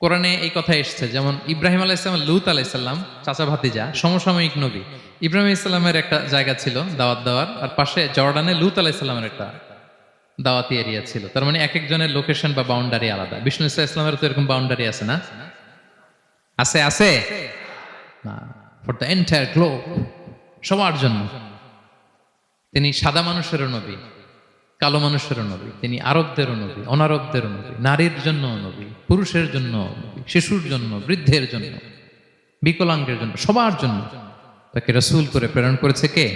কোরআনে এই কথা এসেছে, যেমন ইব্রাহিম আলাইহিসসালাম, লূত আলাইহিসসালাম চাচা ভাতিজা, সমসাময়িক নবী। ইব্রাহিম ইসলামের একটা জায়গা ছিল দাওয়াত দেওয়ার, আর পাশে জর্ডানে লূত আলাইহিসসালামের একটা দাওয়াতি এরিয়া ছিল। তার মানে এক একজনের লোকেশন বা বাউন্ডারি আলাদা। বিষ্ণু ইসলামের তো এরকম বাউন্ডারি আছে না? আছে? আছে না, ফর দ্য এন্টায়ার গ্লোব, সবার জন্য। তিনি সাদা মানুষেরও নবী, কালো মানুষেরও নবী, তিনি আরবদেরও নবী, অনারবদেরও নবী, নারীর জন্য নবী, পুরুষের জন্য নবী, শিশুর জন্য, বৃদ্ধের জন্য, বিকলাঙ্গের জন্য, সবার জন্য তাকে রাসূল করে প্রেরণ করেছে কে?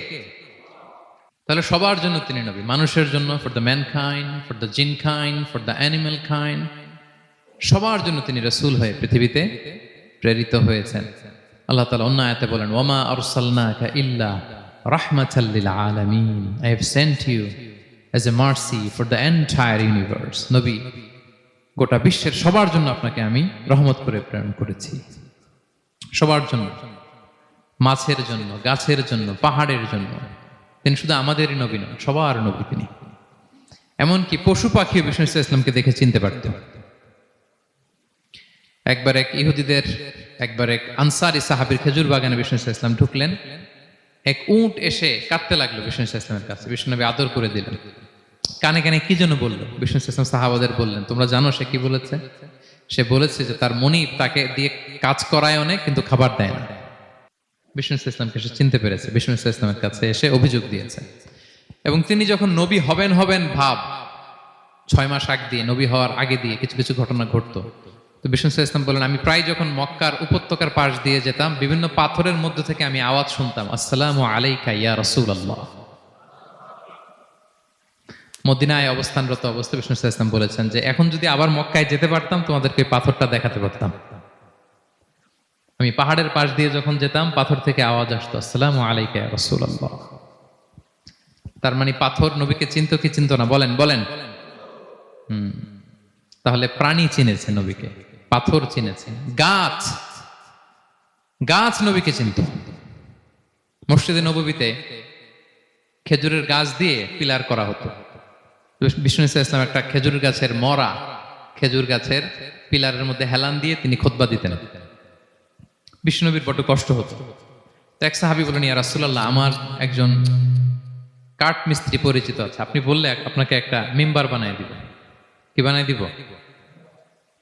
তাহলে সবার জন্য তিনি নবী, মানুষের জন্য, for the mankind, for the জিনকাইন্ড, for the animal kind, সবার জন্য তিনি রাসূল হয়ে পৃথিবীতে প্রেরিত হয়েছেন। আল্লাহ তাআলা অন্য আয়াতে বলেন ওয়ামা আরসালনাকা ইল্লা রাহমাতাল লিল আলামিন, I have sent you as a mercy for the entire universe. নবী, গোটা বিশ্বের সবার জন্য আপনাকে আমি রহমত করে প্রেরণ করেছি, সবার জন্য, মাছের জন্য, গাছের জন্য, পাহাড়ের জন্য। তিনি শুধু আমাদেরই নবী নন, সবার নবী তিনি। এমনকি পশু পাখিও বিষ্ণু ইসলামকে দেখে চিনতে পারত। একবার এক ইহুদিদের, একবার এক আনসারি সাহাবীর খেজুর বাগানে বিষ্ণু ইসলাম ঢুকলেন। এক উট এসে কাঁদতে লাগলো বিষ্ণু ইসলামের কাছে, বিষ্ণু নবী আদর করে দিলেন। কানে কানে কি জন্য বললো? বিষ্ণু ইসলাম সাহাবাদের বললেন, তোমরা জানো সে কি বলেছে? সে বলেছে যে তার মনিব তাকে দিয়ে কাজ করায় অনেক, কিন্তু খাবার দেয় না। বিষ্ণু ইসলামকে সে চিনতে পেরেছে, বিষ্ণু ইসলামের কাছে এসে অভিযোগ দিয়েছে। এবং তিনি যখন নবী হবেন ভাব 6 মাস আগ দিয়ে, নবী হওয়ার আগে দিয়ে কিছু কিছু ঘটনা ঘটতো। তো বিষ্ণু ইসলাম বলেন, আমি প্রায় যখন মক্কার উপত্যকার পাশ দিয়ে যেতাম, বিভিন্ন পাথরের মধ্যে থেকে আমি আওয়াজ শুনতাম, আসসালামু আলাইকা ইয়া রাসূলুল্লাহ। মদিনায় অবস্থানরত অবস্থায় বিষ্ণু ইসলাম বলেছেন যে এখন যদি আবার মক্কায় যেতে পারতাম, তোমাদেরকে পাথরটা দেখাতে পারতাম। আমি পাহাড়ের পাশ দিয়ে যখন যেতাম, পাথর থেকে আওয়াজ আসতো, আসসালামু আলাইকা ইয়া রাসূলুল্লাহ। তার মানে পাথর নবীকে চিনতো কি চিনতো না? বলেন বলেন। তাহলে প্রাণী চিনেছে নবীকে, পাথর চিনেছেন, গাছ গাছ নবীকে চিনত। মসজিদে নববীতে খেজুরের গাছ দিয়ে পিলার করা হতো। বিষ্ণু ইসলাম একটা খেজুর গাছের মরা খেজুর গাছের পিলারের মধ্যে হেলান দিয়ে তিনি খুতবা দিতেন। বিষ্ণুনবীর বড় কষ্ট হতো। তো এক সাহাবী বলেন, ইয়া রাসূলুল্লাহ, আমার একজন কাঠ মিস্ত্রি পরিচিত আছে, আপনি বললে আপনাকে একটা মিম্বার বানায় দিব। কি বানায় দিব?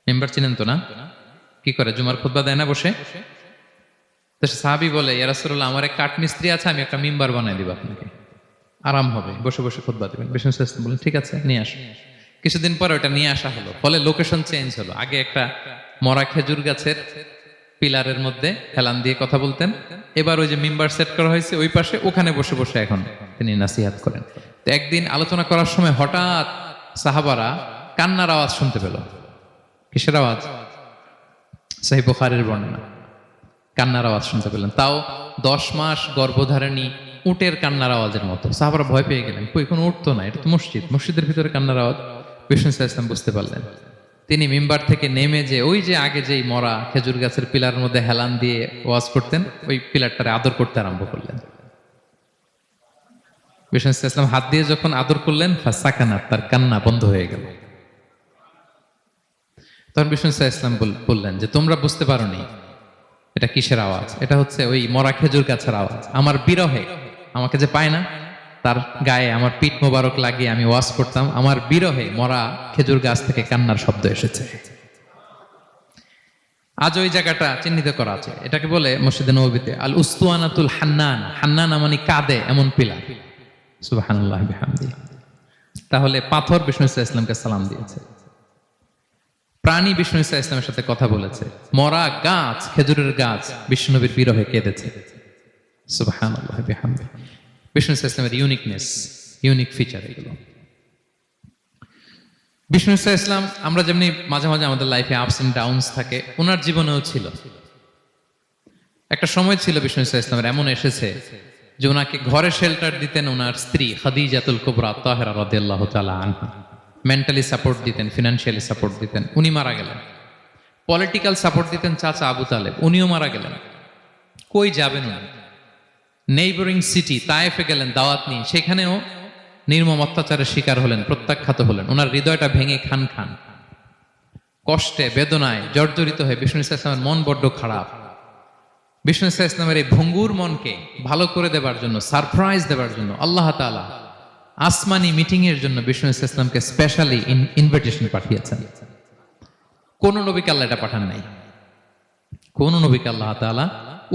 মিম্বার চিনেন তো না? কি করে, জুমার খুতবা দেয় না বসে? তো সাহাবী বলে, ইয়া রাসূলুল্লাহ, আমার এক কাঠ মিস্ত্রি আছে, আমি একটা মিম্বার বানায় দিব আপনাকে, আরাম হবে, বসে বসে খুতবা দিবেন। বিষ্ণু ইসলাম বলেন, ঠিক আছে, নিয়ে আসো। কিছুদিন পরে ওটা নিয়ে আসা হলো, ফলে লোকেশন চেঞ্জ হলো। আগে একটা মরা খেজুর গাছের পিলারের মধ্যে হেলান দিয়ে কথা বলতেন, এবার ওই যে মিম্বার সেট করা হয়েছে ওই পাশে, ওখানে বসে বসে এখন তিনি নাসিহাত করেন। তো একদিন আলোচনা করার সময় হঠাৎ সাহাবারা কান্নার আওয়াজ শুনতে পেল। কিসের আওয়াজ? সহিহ বুখারীর বর্ণনা। কান্নার আওয়াজ শুনতে পেলেন, তাও 10 মাস গর্ভধারিণী উটের কান্নার আওয়াজের মতো। সাহাবারা ভয় পেয়ে গেলেন, কই কোনো উট তো না, এটা তো মসজিদ, মসজিদের ভিতরে কান্নার আওয়াজ। বিষ্ণু ইসলাম বুঝতে পারলেন। তিনি মিম্বার থেকে নেমে যে ওই যে আগে যেই মরা খেজুর গাছের পিলারের মধ্যে হেলান দিয়ে ওয়াজ করতেন, ওই পিলারটারে আদর করতে আরম্ভ করলেন। বিষ্ণু ইসলাম হাত দিয়ে যখন আদর করলেন, ফাসাকানাত, তার কান্না বন্ধ হয়ে গেল। তখন বিষ্ণু ইসলাম বললেন যে, তোমরা বুঝতে পারোনি এটা কিসের আওয়াজ? এটা হচ্ছে ওই মরা খেজুর গাছের আওয়াজ। আমার বিরহে, আমাকে যে পায় না, তার গায়ে আমার পিঠ মোবারক লাগিয়ে আমি ওয়াজ করতাম, আমার বিরহে মরা খেজুর গাছ থেকে কান্নার শব্দ এসেছে। আজ ওই জায়গাটা চিহ্নিত করা আছে, এটাকে বলে মসজিদে নববীতে আল উস্তুয়ানাতুল হান্নান। হান্নান মানে কাঁদে এমন পিলার। সুবহানাল্লাহ বিহামদিহি। তাহলে পাথর বিষ্ণু ইসলামকে সালাম দিয়েছে, প্রাণী বিষ্ণু ইসলামের সাথে কথা বলেছে, মরা গাছ খেজুরের গাছ বিষ্ণুনবীর বিরহে কেঁদেছে। সুবহানাল্লাহ বিহামদিহি। বিষ্ণু ইসলামের ইউনিকনেস, ইউনিক ফিচার এগুলো। বিষ্ণু ইসলাম, আমরা যেমনি মাঝে মাঝে আমাদের লাইফে আপস এন্ড ডাউনস থাকে, ওনার জীবনেও ছিল। একটা সময় ছিল বিষ্ণু ইসলামের এমন এসেছে যে ওনাকে ঘরে শেল্টার দিতেন ওনার স্ত্রী খাদিজাতুল কুবরা তাহেরা রাদিয়াল্লাহু তাআলা আনহা। মেন্টালি সাপোর্ট দিতেন, ফিনান্সিয়ালি সাপোর্ট দিতেন। উনি মারা গেলেন। পলিটিক্যাল সাপোর্ট দিতেন চাচা আবু তালেব, উনিও মারা গেলেন। কই যাবেন উনি? নেইবরিং সিটি তায়েফে গেলেন দাওয়াত নিয়ে, সেখানেও নির্মম অত্যাচারের শিকার হলেন, প্রত্যাখ্যাত হলেন। ওনার হৃদয়টা ভেঙে খান খান, কষ্টে বেদনায় জর্জরিত হয়ে বিষ্ণু ইসলামের মন বড্ড খারাপ। বিষ্ণু ইসলামের এই ভঙ্গুর মনকে ভালো করে দেবার জন্য, সারপ্রাইজ দেবার জন্য আল্লাহ তাআলা আসমানি মিটিং এর জন্য বিষ্ণু ইসলামকে স্পেশালি ইনভিটেশন পাঠিয়েছেন। কোন নবীকে আল্লাহ এটা পাঠান নাই। কোন নবীকে আল্লাহ তাআলা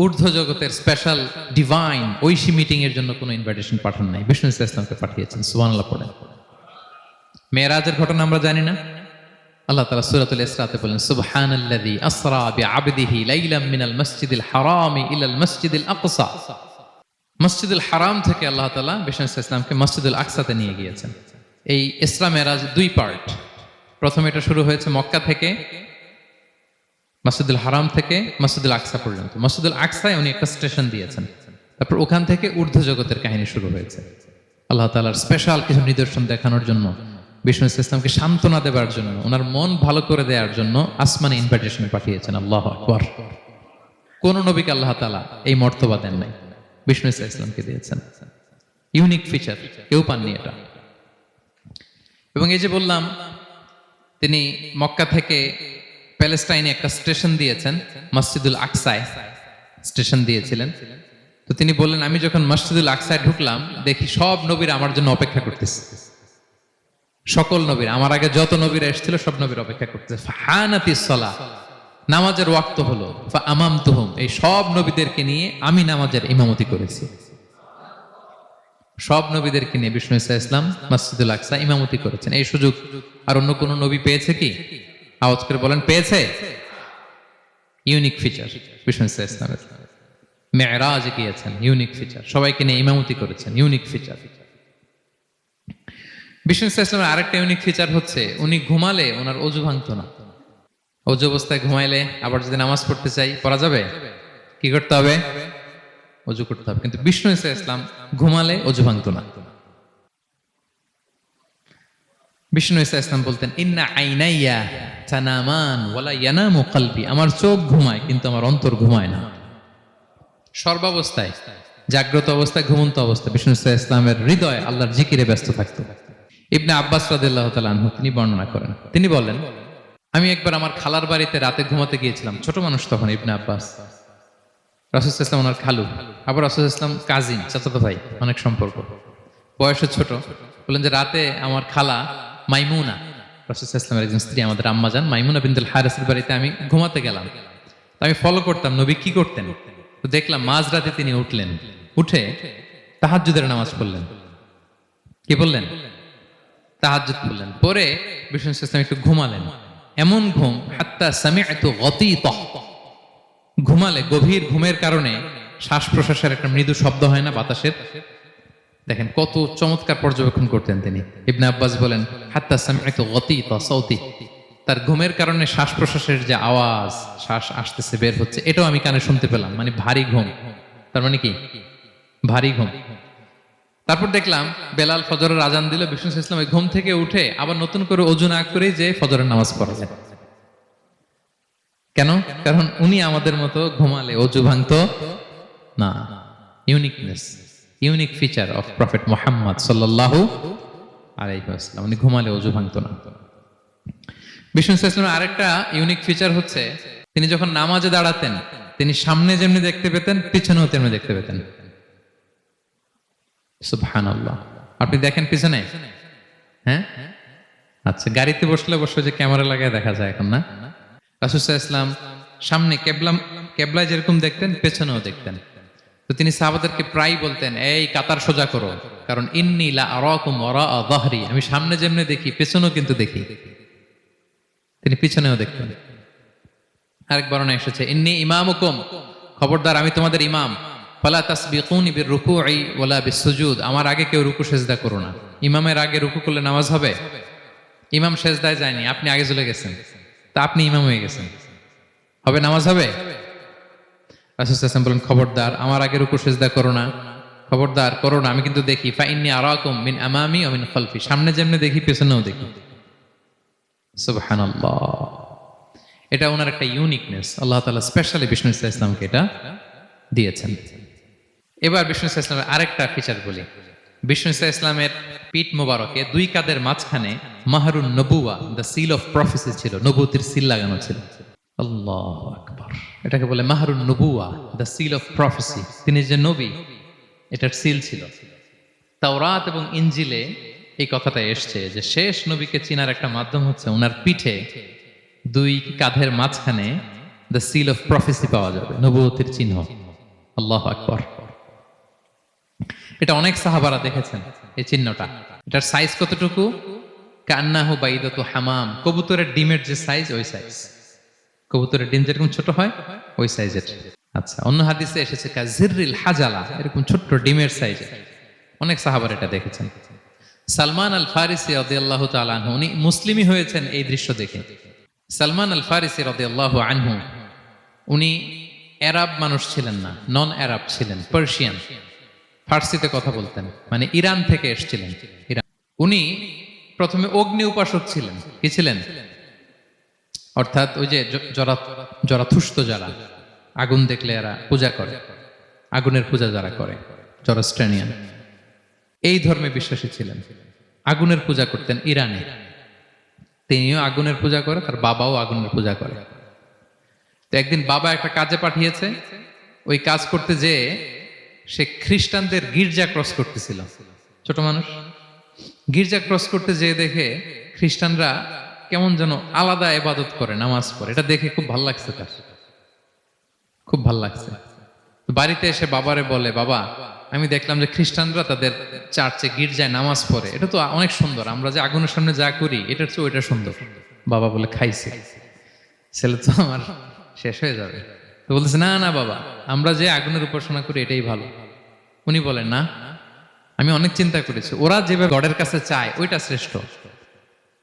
ঊর্ধ্ব জগতের স্পেশাল ডিভাইন ঐশী মিটিং এর জন্য কোনো ইনভিটেশন পাঠান নাই, বিষ্ণু ইসলামকে পাঠিয়েছেন। সুবহানাল্লাহ পড়েন। মেরাজের ঘটনা আমরা জানি না? আল্লাহ তাআলা সূরাতুল ইসরাতে বলেন, সুবহানাল্লাযী আসরা বিআবদিহি লাইলাম মিনাল মাসজিদিল হারামি ইলাল মাসজিদিল আকসা। মসজিদুল হারাম থেকে আল্লাহ তাআলা বিষ্ণু ইসলামকে মসজিদুল আকসাতে নিয়ে গিয়েছেন। এই ইসরা মেরাজ 2 পার্ট। প্রথমে এটা শুরু হয়েছে মক্কা থেকে, মসজিদুল হারাম থেকে মসজিদুল আকসা পর্যন্ত। মসজিদুল আকসায় উনি একটা স্টেশন দিয়েছেন, তারপর ওখান থেকে ঊর্ধ্ব জগতের কাহিনী শুরু হয়েছে। আল্লাহ তাআলার স্পেশাল কিছু নিদর্শন দেখানোর জন্য, বিষ্ণু ইসলামকে সান্ত্বনা দেবার জন্য, ওনার মন ভালো করে দেওয়ার জন্য আসমানে ইনভিটেশন পাঠিয়েছেন। আল্লাহু আকবার। কোন নবীকে আল্লাহ তাআলা এই মর্তবা দেন নাই, বিষ্ণু ইসলামকে দিয়েছেন। ইউনিক ফিচার, কেউ পাননি এটা। এবং এই যে বললাম, তিনি মক্কা থেকে প্যালেস্টাইনে একটা স্টেশন দিয়েছেন, মসজিদুল আকসায় স্টেশন দিয়েছিলেন। তো তিনি বললেন, আমি যখন মসজিদুল আকসায় ঢুকলাম, দেখি সব নবীরা আমার জন্য অপেক্ষা করতেছে। সকল নবীরা, আমার আগে যত নবীরা এসেছিল সব নবীরা অপেক্ষা করতেছে। ফাহানাতিস সালাহ, নামাজের ওয়াক্ত হলো। ফাআমামতুহুম, এই সব নবীদেরকে নিয়ে আমি নামাজের ইমামতি করেছি। সব নবীদেরকে নিয়ে বিষ্ণু ইসলাম মসজিদুল আকসা ইমামতি করেছেন। এই সুযোগ আর অন্য কোন নবী পেয়েছে কি? আওয়াজ করে বলেন, পেয়েছে? ইউনিক ফিচার বিষ্ণু ইসলামের। মেরাজে গিয়েছেন, ইউনিক ফিচার। সবাইকে নিয়ে ইমামতি করেছেন, ইউনিক ফিচার। বিষ্ণু ইসলামের আরেকটা ইউনিক ফিচার হচ্ছে, উনি ঘুমালে ওনার অজু ভাঙতো না। অজু অবস্থায় ঘুমাইলে আবার যদি নামাজ পড়তে চাই, পড়া যাবে? কি করতে হবে? অজু করতে হবে। কিন্তু বিষ্ণু ইসলাম ঘুমালে অজু ভাঙতো না। বিষ্ণু ঈসা ইসলাম বলতেন, ইন্না আইনাইয়া তানামান ওয়ালা ইয়ানামু কলবি, আমার চোখ ঘুমায় কিন্তু আমার অন্তর ঘুমায় না। সর্বাবস্থায়, জাগ্রত অবস্থায়, ঘুমন্ত অবস্থায় বিষ্ণু ঈসা ইসলামের হৃদয় আল্লাহর জিকিরে ব্যস্ত থাকতো। ইবনে আব্বাস রাদিয়াল্লাহু তাআলা আনহু তিনি বর্ণনা করেন, তিনি বলেন, আমি একবার আমার খালার বাড়িতে রাতে ঘুমাতে গিয়েছিলাম। ছোট মানুষ তখন ইবনে আব্বাস, রাসূল সাল্লাল্লাহু আলাইহি ওয়াসাল্লাম ওনার খালু, আবার রাসূল সাল্লাল্লাহু আলাইহি ওয়াসাল্লাম কাজিন, চাচাতো ভাই, অনেক সম্পর্ক, বয়সে ছোট। বলেন যে রাতে আমার খালা মাইমুনা, রাসূল সাল্লাল্লাহু আলাইহি ওয়াসাল্লামের একজন স্ত্রী, আমাদের আম্মাজান মাইমুনা বিনতুল হারিসের বাড়িতে আমি ঘুমাতে গেলাম। তো আমি ফলো করতাম নবী কি করতেন। তো দেখলাম মাঝরাতে তিনি উঠলেন, উঠে তাহাজ্জুদের নামাজ পড়লেন। কি বললেন? তাহাজ্জুদ পড়লেন। পরে বিষ্ণু ইসলাম একটু ঘুমালেন। এমন ঘুম, হাত্তা সামি'তু গতীতাহ, ঘুমালে গভীর ঘুমের কারণে শ্বাস প্রশ্বাসের একটা মৃদু শব্দ হয় না বাতাসের। দেখেন কত চমৎকার পর্যবেক্ষণ করতেন তিনি। ইবনে আব্বাস বলেন, হাত্তা সামি'তু গতীতা সাউতি, তার ঘুমের কারণে শ্বাস প্রশ্বাসের যে আওয়াজ, শ্বাস আসতেছে বের হচ্ছে, এটাও আমি কানে শুনতে পেলাম। মানে ভারী ঘুম, তার মানে কি ভারী ঘুম। তারপর দেখলাম বেলাল ফজরের আজান দিল, বিষ্ণু ইসলাম ওই ঘুম থেকে উঠে আবার নতুন করে ওযু না করে যে ফজরের নামাজ পড়লেন। কেন? কারণ উনি আমাদের মতো ঘুমালে ওযু ভাঙতো না। Uniqueness, unique feature of prophet Muhammad সাল্লাল্লাহু আলাইহি ওয়াসাল্লাম, উনি ঘুমালে ওযু ভাঙতো না। বিষ্ণু ইসলামের আরেকটা ইউনিক ফিচার হচ্ছে, তিনি যখন নামাজে দাঁড়াতেন, তিনি সামনে যেমনি দেখতে পেতেন, পিছনেও তেমনি দেখতে পেতেন। সুবহানাল্লাহ। আপনি দেখেন পিছনে? হ্যাঁ, আচ্ছা, গাড়িতে বসলে অবশ্য যে ক্যামেরা লাগায় দেখা যায় এখন, না? রাসূল সাল্লাল্লাহু আলাইহি ওয়াসাল্লাম সামনে কেবলায় যেরকম দেখতেন, পেছনেও দেখতেন। তো তিনি সাহাবাদেরকে প্রায় বলতেন, এই কাতার সোজা করো, কারণ ইন্নী লা আরাকুম ওয়ারাআ যাহরি, আমি সামনে যেমনি দেখি পেছনেও কিন্তু দেখি। তিনি পিছনেও দেখতেন। আরেক বর্ণনা এসেছে, ইন্নী ইমামুকুম, খবরদার আমি তোমাদের ইমাম, ফালা তাসবিকুনি বিররুকুই ওয়ালা বিসসুজুদ, আমার আগে কেউ রুকু সেজদা করো না। ইমামের আগে রুকু করলে নামাজ হবে? ইমাম সেজদায় যায়নি, আপনি আগে চলে গেছেন, তা আপনি ইমাম হয়ে গেছেন, হবে? নামাজ হবে? রাসূল সাল্লাল্লাহু আলাইহি ওয়াসাল্লাম বলেন, খবরদার আমার আগে রুকু সেজদা করো না, খবরদার করো না, আমি কিন্তু দেখি। ফা ইন্নী আরাকুম মিন আমামি ওয়া মিন খালফি, সামনে যেমনি দেখি পেছনেও দেখি। সুবহানাল্লাহ। এটা ওনার একটা ইউনিকনেস, আল্লাহ তাআলা স্পেশালি বিষ্ণু ইসলামকে এটা দিয়েছেন। এবার বিষ্ণু ইসলামের আরেকটা ফিচার বলি। বিষ্ণু ইসলামের পিঠ মোবারকে দুই কাঁধের মাঝখানে মাহরুন নবুয়া, দ্য সিল অফ প্রফেসি ছিল, নবুয়তের সিল লাগানো ছিল। আল্লাহু আকবার। এটাকে বলে মাহরুন নবুয়া, দ্য সিল অফ প্রফেসি, তিনি যে নবী এটার সিল ছিল। তাওরাত এবং ইনজিলে এই কথাটা এসছে যে শেষ নবীকে চিনার একটা মাধ্যম হচ্ছে ওনার পিঠে দুই কাঁধের মাঝখানে দ্য সিল অফ প্রফেসি পাওয়া যাবে, নবুয়তের চিহ্ন। আল্লাহু আকবার। এটা অনেক সাহাবারা দেখেছেন এই চিহ্নটা। এটার সাইজ কতটুকু? কান্নাহু বাইদাতু হামাম, কবুতরের ডিমের যে সাইজ, ওই সাইজ। কবুতরের ডিম যেরকম ছোট হয় ওই সাইজের। আচ্ছা, অন্য হাদিসে এসেছে কাজিররিল হাজালা, এরকম ছোট্ট ডিমের সাইজের। অনেক সাহাবারা এটা দেখেছেন। সালমান আল ফারিসি রাদিয়াল্লাহু তাআলা আনহু, উনি মুসলিমই হয়েছেন এই দৃশ্য দেখে। সালমান আল ফারিসি রাদিয়াল্লাহু আনহু, উনি আরব মানুষ ছিলেন না, নন আরব ছিলেন, পার্সিয়ান, ফার্সিতে কথা বলতেন, মানে ইরান থেকে এসেছিলেন। ইরান। উনি প্রথমে অগ্নি উপাসক ছিলেন। কি ছিলেন? অর্থাৎ ওই যে জরাথুষ্ট যারা আগুন দেখলে এরা পূজা করে, আগুনের পূজা যারা করে, জরস্ট্রেনিয়ান, এই ধর্মে বিশ্বাসী ছিলেন। আগুনের পূজা করতেন ইরানে। তিনিও আগুনের পূজা করে, তার বাবাও আগুনের পূজা করে। তো একদিন বাবা একটা কাজে পাঠিয়েছে, ওই কাজ করতে যেয়ে সে খ্রিস্টানদের গির্জা ক্রস করতেছিল। ছোট মানুষ গির্জা ক্রস করতে যেয়ে দেখে খ্রিস্টানরা কেমন যেন আলাদা ইবাদত করে, নামাজ পড়ে। এটা দেখে খুব ভাল লাগছে, তার খুব ভাল লাগছে। বাড়িতে এসে বাবারে বলে, বাবা আমি দেখলাম যে খ্রিস্টানরা তাদের চার্চে গির্জায় নামাজ পড়ে, এটা তো অনেক সুন্দর, আমরা যে আগুনের সামনে যা করি এটার চেয়ে ওইটা সুন্দর। বাবা বলে, খাইছে, ছেলে তো আমার শেষ হয়ে যাবে। তো বলতেছে, না না বাবা, আমরা যে আগুনের উপাসনা করি এটাই ভালো। উনি বলেন, না, আমি অনেক চিন্তা করেছি, ওরা যেভাবে গডের কাছে চায় ওইটা শ্রেষ্ঠ।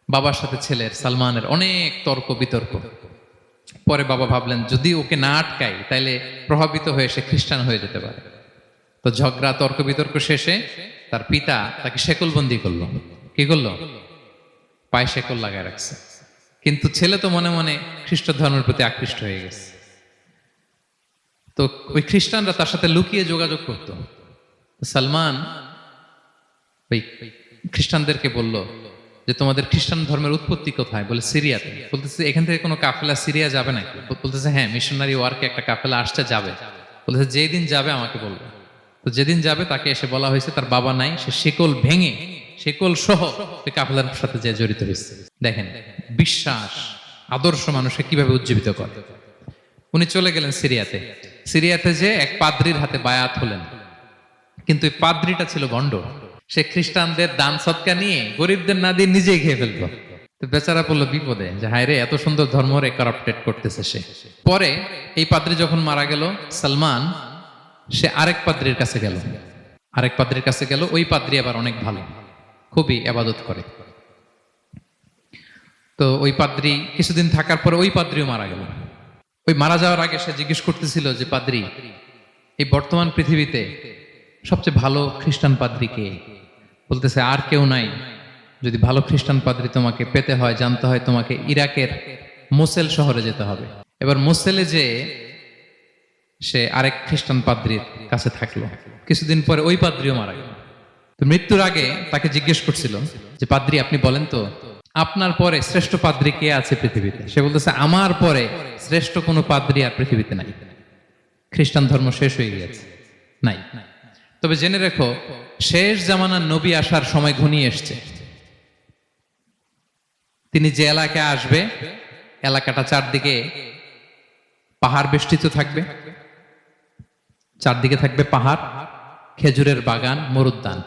বাবার সাথে ছেলের, সালমানের অনেক তর্ক বিতর্ক। পরে বাবা ভাবলেন, যদি ওকে না আটকাই তাইলে প্রভাবিত হয়ে সে খ্রিস্টান হয়ে যেতে পারে। তো ঝগড়া তর্ক বিতর্ক শেষে তার পিতা তাকে শেকলবন্দি করলো। কি করলো? পায়ে শেকল লাগায় রাখছে, কিন্তু ছেলে তো মনে মনে খ্রিস্ট ধর্মের প্রতি আকৃষ্ট হয়ে গেছে। তো ওই খ্রিস্টানরা তার সাথে লুকিয়ে যোগাযোগ করত। সালমান ওই খ্রিস্টানদেরকে বলল যে তোমাদের খ্রিস্টান ধর্মের উৎপত্তি কোথায়? বলে সিরিয়াতে। বলতেছে এখান থেকে কোনো কাফেলা সিরিয়া যাবে নাকি? বলতেছে হ্যাঁ, মিশনারি ওয়ার্কে একটা কাফেলা আসছে, যাবে। বলতেছে যেদিন যাবে আমাকে বলবে। তো যেদিন যাবে তাকে এসে বলা হয়েছে তার বাবা নাই, সে শিকল ভেঙে শিকল সহ ওই কাফেলার সাথে যে জড়িত হয়েছে। দেখেন বিশ্বাস আদর্শ মানুষকে কিভাবে উজ্জীবিত করে। উনি চলে গেলেন সিরিয়াতে। সিরিয়াতে যে এক পাদ্রির হাতে বায়াত হলেন, কিন্তু এই পাদ্রিটা ছিল ভণ্ড। সে খ্রিস্টানদের দান সৎকা নিয়ে গরিবদের না দিয়ে নিজেই খেয়ে ফেলতো। তো বেচারা পড়লো বিপদে যে হায় রে, এত সুন্দর ধর্ম রে কারাপ্টেড করতেছে সে। পরে এই পাদ্রি যখন মারা গেল, সালমান সে আরেক পাদ্রির কাছে গেল। আরেক পাদ্রির কাছে গেল। ওই পাদ্রি আবার অনেক ভালো, খুবই আবাদত করে। তো ওই পাদ্রি কিছুদিন থাকার পরে ওই পাদ্রিও মারা গেল। ওই মারা যাওয়ার আগে সে জিজ্ঞেস করতেছিল যে পাদ্রি, এই বর্তমান পৃথিবীতে সবচেয়ে ভালো খ্রিস্টান পাদ্রি কে? বলতেছে আর কেউ নাই। যদি ভালো খ্রিস্টান পাদ্রি তোমাকে পেতে হয়, জানতে হয়, তোমাকে ইরাকের মোসেল শহরে যেতে হবে। এবার মোসেলে যে সে আরেক খ্রিস্টান পাদ্রির কাছে থাকলো। কিছুদিন পরে ওই পাদ্রিও মারা গেল। তো মৃত্যুর আগে তাকে জিজ্ঞেস করছিল যে পাদ্রি আপনি বলেন তো, আপনার পরে শ্রেষ্ঠ পাদ্রি কে আছে পৃথিবীতে? সে বলতেছে আমার পরে শ্রেষ্ঠ কোনো পাদ্রি আর পৃথিবীতে নাই। খ্রিস্টান ধর্ম শেষ হয়ে গিয়েছে, নাই। তবে জেনে রেখো, শেষ জামানার নবী আসার সময় ঘনিয়ে এসছে। তিনি যে এলাকায় আসবে, এলাকাটা চারদিকে পাহাড় বেষ্টিত থাকবে। চারদিকে থাকবে পাহাড়, খেজুরের বাগান, মরুদ্যান।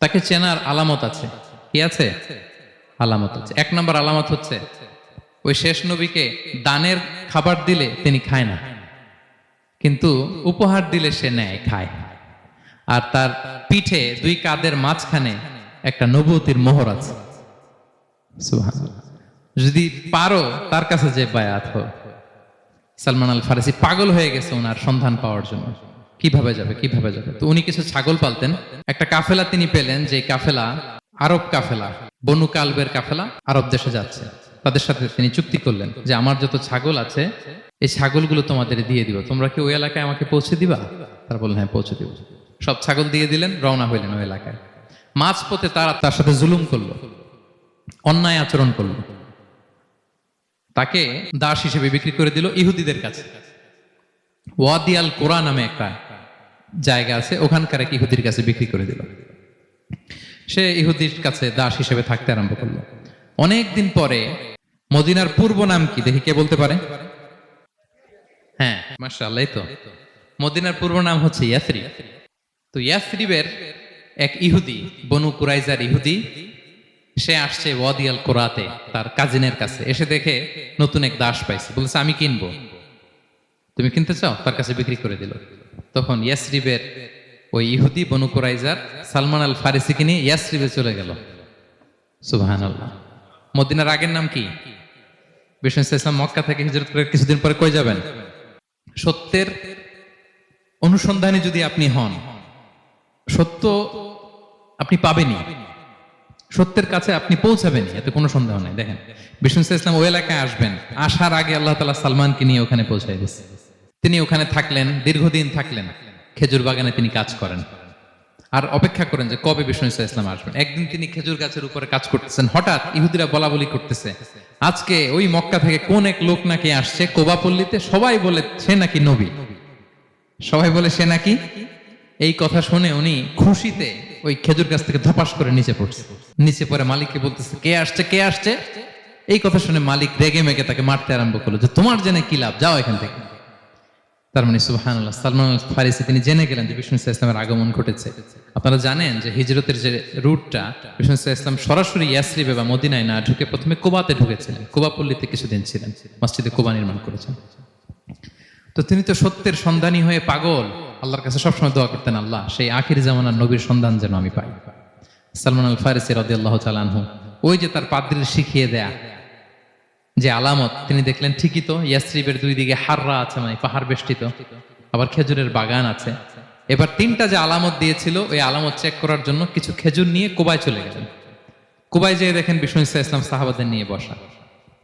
তাকে চেনার আলামত আছে। কি আছে? আলামত আছে। এক নম্বর আলামত হচ্ছে ওই শেষ নবীকে দানের খাবার দিলে তিনি খায় না, কিন্তু উপহার দিলে সে নেয়, খায়। আর তার পিঠে দুই কাঁধের মাঝখানে একটা নবুয়তির মোহর আছে। সুবহানাল্লাহ। যদি পারো তার কাছে যে বায়াত হো। সালমান আল ফারিসি পাগল হয়ে গেছে ওনার সন্ধান পাওয়ার জন্য। কিভাবে যাবে, কিভাবে যাবে? তো উনি কিছু ছাগল পালতেন। একটা কাফেলা তিনি পেলেন, যে কাফেলা আরব কাফেলা, বনু কালবের কাফেলা আরব দেশে যাচ্ছে। তাদের সাথে তিনি চুক্তি করলেন যে আমার যত ছাগল আছে এই ছাগলগুলো তোমাদের দিয়ে দিব, তোমরা কি ওই এলাকায় আমাকে পৌঁছে দিবা? তারা বললেন হ্যাঁ পৌঁছে দিব। সব ছাগল দিয়ে দিলেন, রওনা হইলেন ওই এলাকায়। মাঝপথে তারা তার সাথে জুলুম করলো, অন্যায় আচরণ করলো। তাকে দাস হিসেবে বিক্রি করে দিল ইহুদিদের কাছে। ওয়াদি আল কোরা নামে একটা জায়গা আছে, ওখানকার এক ইহুদির কাছে বিক্রি করে দিল। সে ইহুদির কাছে দাস হিসেবে থাকতে আরম্ভ করলো। অনেকদিন পরে মদিনার পূর্ব নাম কি দেখি কে বলতে পারে? হ্যাঁ মাশাআল্লাহ, তো মদিনার পূর্ব নাম হচ্ছে ইয়াসরিব। তো ইয়াসরিবের এক ইহুদি, বনু কুরাইজার ইহুদি, সে আসছে ওয়াদি আল কোরাতে তার কাজিনের কাছে। এসে দেখে নতুন এক দাস পাইছে, বলছে আমি কিনবো, তুমি কিনতে চাও? তার কাছে বিক্রি করে দিল। তখন ইয়াসরিবের ওই ইহুদি বনু কুরাইজার সালমান আল ফারিসিকে নিয়ে ইয়াসরিবে চলে গেল। সুবহানাল্লাহ। মদিনার আগের নাম কি? বিষ্ণু ইসলাম মক্কা থেকে হিজরত করে কিছুদিন পরে কই যাবেন? সত্যের অনুসন্ধানে যদি আপনি হন, সত্য আপনি পাবেনই, সত্যের কাছে আপনি পৌঁছাবেন, এতে কোনো সন্দেহ নেই। দেখেন বিষ্ণু ইসলাম ওই এলাকায় আসবেন, আসার আগে আল্লাহ তাআলা সালমানকে নিয়ে ওখানে পৌঁছায় দিয়েছে। তিনি ওখানে থাকলেন, দীর্ঘদিন থাকলেন, খেজুর বাগানে তিনি কাজ করেন আর অপেক্ষা করেন যে কবে বিষ্ণু ইসলাম আসবেন। একদিন তিনি খেজুর গাছের উপরে কাজ করতেছেন, হঠাৎ ইহুদিরা বলা বলি করতেছে আজকে ওই মক্কা থেকে কোন এক লোক নাকি আসছে কোবাপল্লীতে, সবাই বলে সে নাকি নবী, সবাই বলে সে নাকি। এই কথা শুনে উনি খুশিতে ওই খেজুর গাছ থেকে ধপাস করে নিচে পড়ছে। নিচে পরে মালিককে বলতেছে কে আসছে, কে আসছে। এই কথা শুনে মালিক রেগে মেগে তাকে মারতে আরম্ভ করলো যে তোমার জেনে কি লাভ, যাও এখান থেকে। তার মানে সুবহানাল্লাহ, সালমান আল ফারিসি তিনি জেনে গেলেন যে বিষ্ণু ইসলামের আগমন ঘটেছে। আপনারা জানেন যে হিজরতের যে রুটটা, বিষ্ণু ইসলাম সরাসরি ইয়াসরিবে বা মদিনায় না ঢুকে প্রথমে কুবাতে ঢুকেছিলেন, কুবাপল্লীতে কিছুদিন ছিলেন, মসজিদে কুবা নির্মাণ করেছেন। তো তিনি তো সত্যের সন্ধানী হয়ে পাগল, আল্লাহর কাছে সবসময় দোয়া করতেন, আল্লাহ সেই আখির জামানার নবীর সন্ধান যেন আমি পাই। সালমান আল ফারিসি রাদিয়াল্লাহু তাআলা আনহু ওই যে তার পাদ্রীর শিখিয়ে দেয়া যে আলামত, তিনি দেখলেন ঠিকই তো ইয়াসরিবের দুই দিকে হাররা আছে, মানে পাহাড় বেষ্টিত, আবার খেজুরের বাগান আছে। এবার তিনটা যে আলামত দিয়েছিল ওই আলামত চেক করার জন্য কিছু খেজুর নিয়ে কুবায় চলে গেলেন। কুবায় যেয়ে দেখেন বিষ্ণু ইসলাম সাহাবাদের নিয়ে বসা।